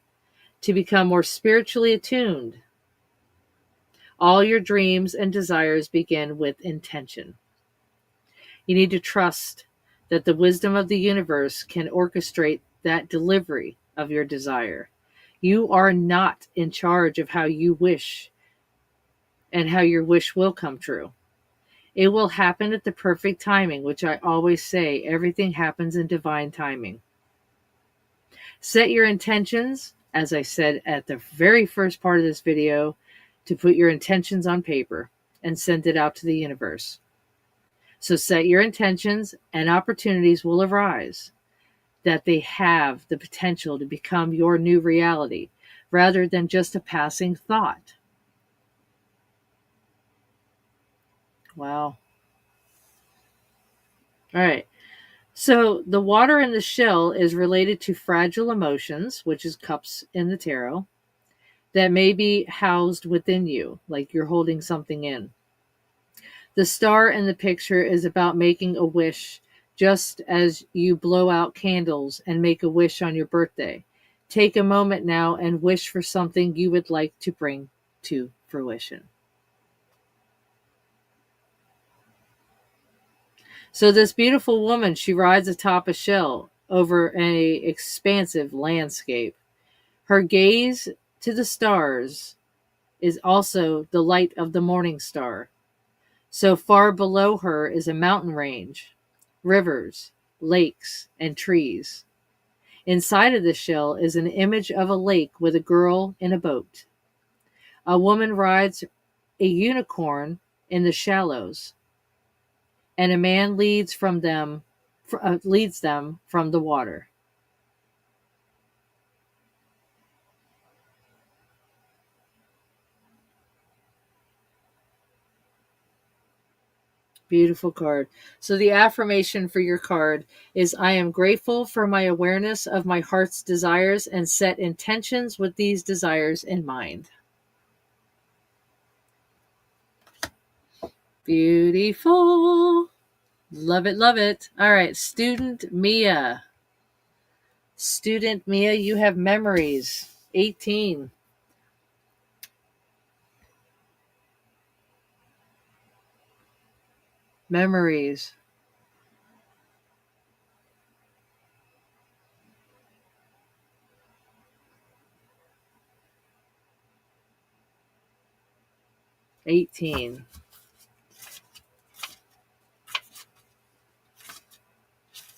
to become more spiritually attuned. All your dreams and desires begin with intention. You need to trust that the wisdom of the universe can orchestrate that delivery of your desire. You are not in charge of how you wish and how your wish will come true. It will happen at the perfect timing, which I always say, everything happens in divine timing. Set your intentions, as I said at the very first part of this video, to put your intentions on paper and send it out to the universe. So set your intentions and opportunities will arise that they have the potential to become your new reality rather than just a passing thought. Wow. All right. So the water in the shell is related to fragile emotions, which is cups in the tarot, that may be housed within you, like you're holding something in. The star in the picture is about making a wish, just as you blow out candles and make a wish on your birthday. Take a moment now and wish for something you would like to bring to fruition. So this beautiful woman, she rides atop a shell over an expansive landscape. Her gaze to the stars is also the light of the morning star. So far below her is a mountain range, rivers, lakes, and trees. Inside of the shell is an image of a lake with a girl in a boat. A woman rides a unicorn in the shallows, and a man leads them from the water. Beautiful card. So the affirmation for your card is, I am grateful for my awareness of my heart's desires and set intentions with these desires in mind. Beautiful. Love it, love it. All right, student Mia. Student Mia, you have memories. 18. Memories. $18.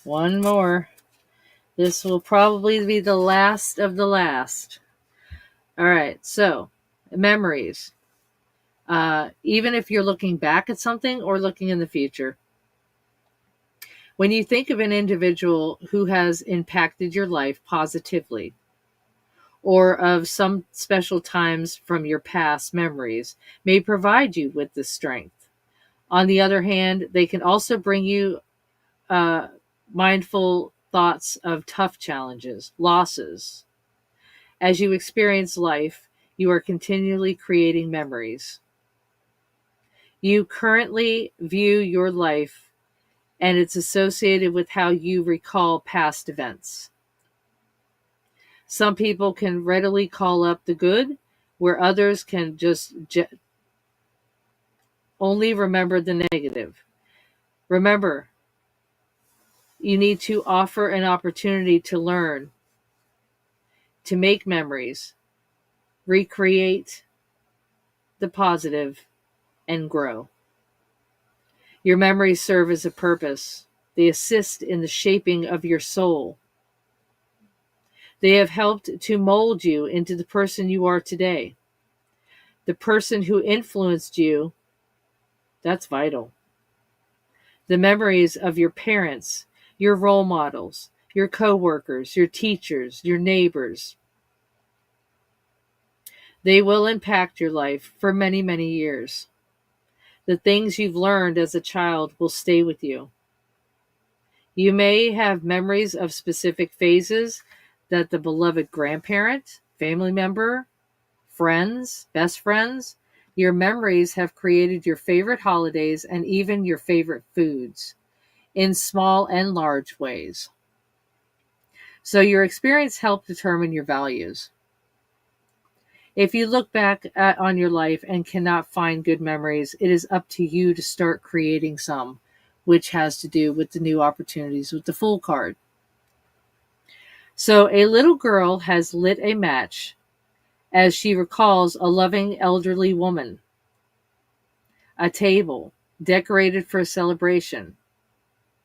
One more. This will probably be the last of the last. All right, so memories. Even if you're looking back at something or looking in the future. When you think of an individual who has impacted your life positively, or of some special times from your past memories, may provide you with the strength. On the other hand, they can also bring you mindful thoughts of tough challenges, losses. As you experience life, you are continually creating memories. You currently view your life and it's associated with how you recall past events. Some people can readily call up the good, where others can just only remember the negative. Remember, you need to offer an opportunity to learn, to make memories, recreate the positive, and grow. Your memories serve as a purpose. They assist in the shaping of your soul. They have helped to mold you into the person you are today. The person who influenced you, that's vital. The memories of your parents, your role models, your coworkers, your teachers, your neighbors, they will impact your life for many, many years. The things you've learned as a child will stay with you. You may have memories of specific phases that the beloved grandparent, family member, friends, best friends, your memories have created your favorite holidays and even your favorite foods in small and large ways. So your experience helped determine your values. If you look back on your life and cannot find good memories, it is up to you to start creating some, which has to do with the new opportunities with the Fool card. So a little girl has lit a match as she recalls a loving elderly woman, a table decorated for a celebration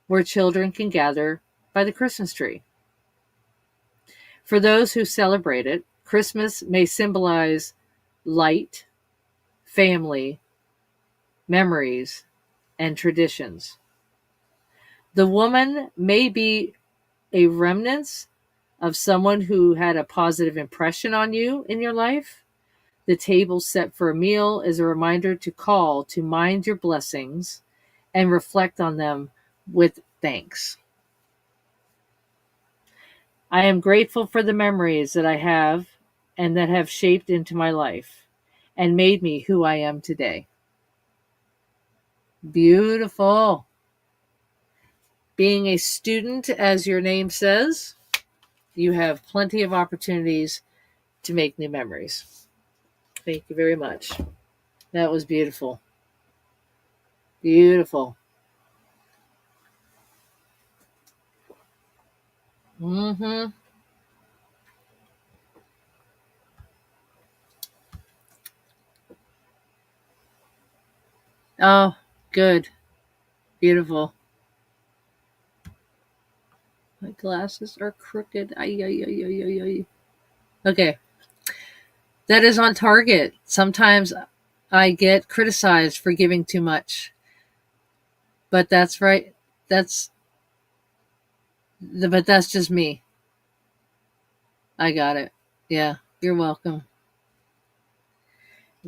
where children can gather by the Christmas tree. For those who celebrate it, Christmas may symbolize light, family, memories, and traditions. The woman may be a remnant of someone who had a positive impression on you in your life. The table set for a meal is a reminder to call to mind your blessings and reflect on them with thanks. I am grateful for the memories that I have and that have shaped into my life and made me who I am today. Beautiful. Being a student, as your name says, you have plenty of opportunities to make new memories. Thank you very much. That was beautiful. Beautiful. Mm-hmm. Oh, good. Beautiful. My glasses are crooked. Ay, ay, ay, ay, ay, ay. Okay. That is on target. Sometimes I get criticized for giving too much. But that's right. But that's just me. I got it. Yeah. You're welcome.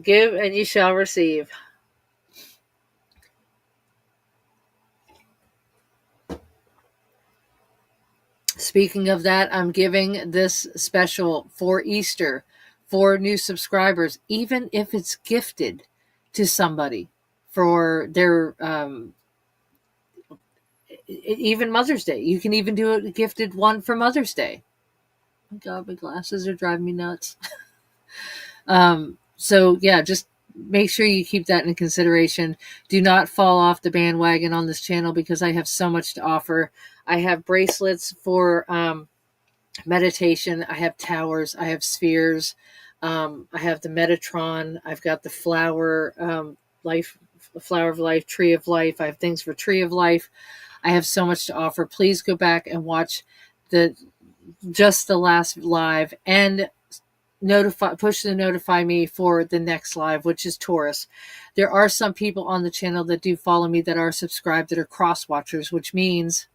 Give and you shall receive. Speaking of that, I'm giving this special for Easter for new subscribers, even if it's gifted to somebody for their even Mother's Day. You can even do a gifted one for Mother's Day. Oh my God, my glasses are driving me nuts. So yeah, just make sure you keep that in consideration. Do not fall off the bandwagon on this channel because I have so much to offer. I have bracelets for meditation. I have towers. I have spheres. I have the Metatron. I've got the flower of life, tree of life. I have things for tree of life. I have so much to offer. Please go back and watch the last live and push to notify me for the next live, which is Taurus. There are some people on the channel that do follow me that are subscribed that are cross watchers, which means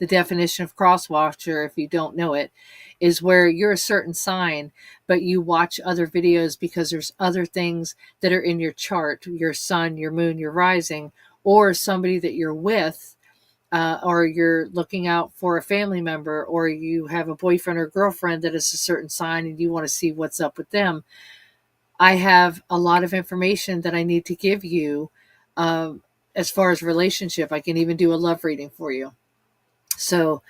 the definition of cross watcher, if you don't know it, is where you're a certain sign, but you watch other videos because there's other things that are in your chart, your sun, your moon, your rising, or somebody that you're with, or you're looking out for a family member, or you have a boyfriend or girlfriend that is a certain sign and you want to see what's up with them. I have a lot of information that I need to give you as far as relationship. I can even do a love reading for you. So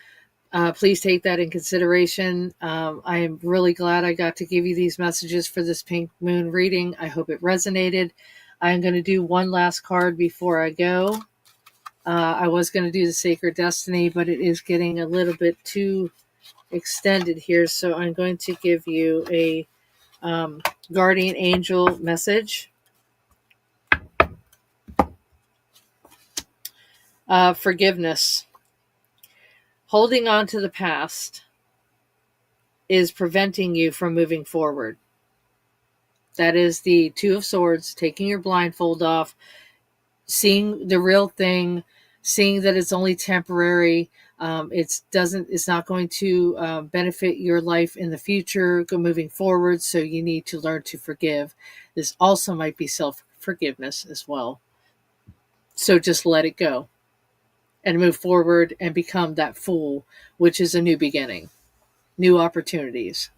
please take that in consideration. I am really glad I got to give you these messages for this pink moon reading. I hope it resonated. I'm going to do one last card before I go. I was going to do the Sacred Destiny, but it is getting a little bit too extended here. So I'm going to give you a guardian angel message. Forgiveness. Holding on to the past is preventing you from moving forward. That is the Two of Swords, taking your blindfold off, seeing the real thing, seeing that it's only temporary. It's not going to benefit your life in the future, moving forward. So you need to learn to forgive. This also might be self forgiveness as well. So just let it go and move forward and become that fool, which is a new beginning, new opportunities.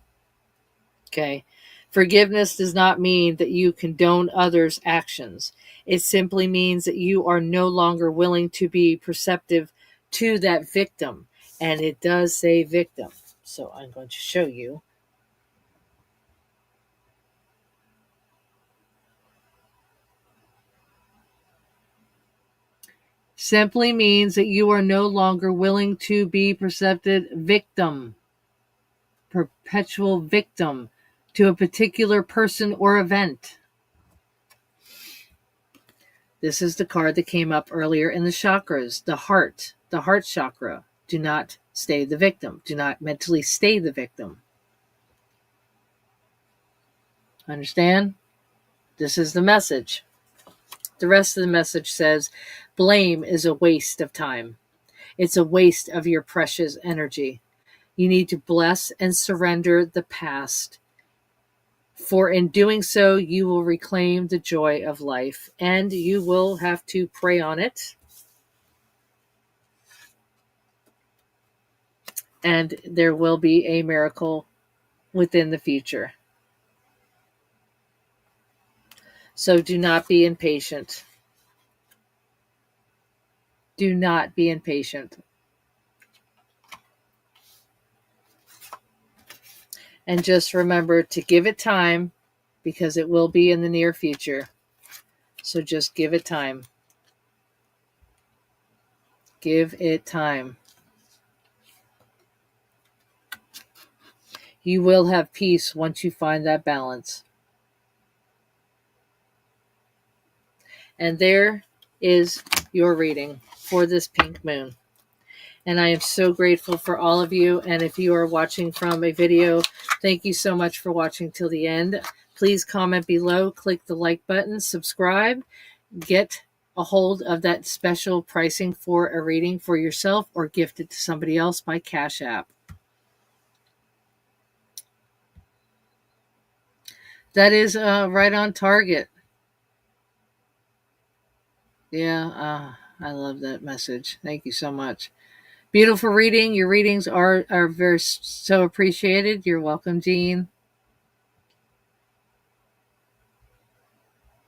Okay. Forgiveness does not mean that you condone others' actions. It simply means that you are no longer willing to be perceptive to that victim. And it does say victim. So I'm going to show you. Simply means that you are no longer willing to be perceptive victim, perpetual victim to a particular person or event. This is the card that came up earlier in the chakras, the heart chakra. Do not stay the victim. Do not mentally stay the victim. Understand? This is the message. The rest of the message says, blame is a waste of time. It's a waste of your precious energy. You need to bless and surrender the past. For in doing so, you will reclaim the joy of life, and you will have to pray on it. And there will be a miracle within the future. So do not be impatient. Do not be impatient. And just remember to give it time, because it will be in the near future. So just give it time. Give it time. You will have peace once you find that balance. And there is your reading for this pink moon. And I am so grateful for all of you. And if you are watching from a video, thank you so much for watching till the end. Please comment below, click the like button, subscribe, get a hold of that special pricing for a reading for yourself, or gift it to somebody else by Cash App. That is right on target. Yeah, I love that message. Thank you so much. Beautiful reading. Your readings are very so appreciated. You're welcome, Jean.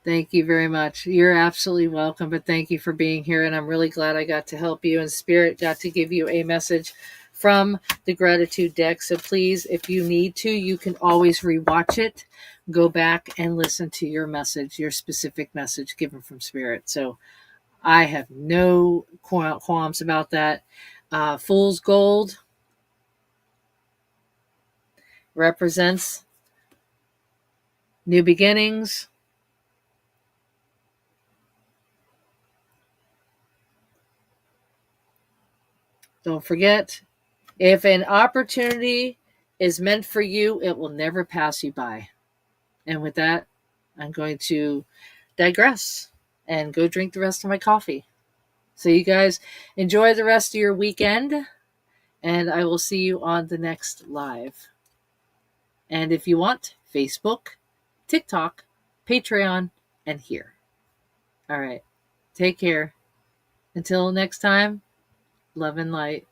Thank you very much. You're absolutely welcome, but thank you for being here, and I'm really glad I got to help you, and Spirit got to give you a message from the gratitude deck. So please, if you need to, you can always rewatch it, go back and listen to your message, your specific message given from Spirit. So I have no qualms about that. Fool's Gold represents new beginnings. Don't forget, if an opportunity is meant for you, it will never pass you by. And with that, I'm going to digress and go drink the rest of my coffee. So you guys enjoy the rest of your weekend, and I will see you on the next live. And if you want, Facebook, TikTok, Patreon, and here. All right. Take care. Until next time, love and light.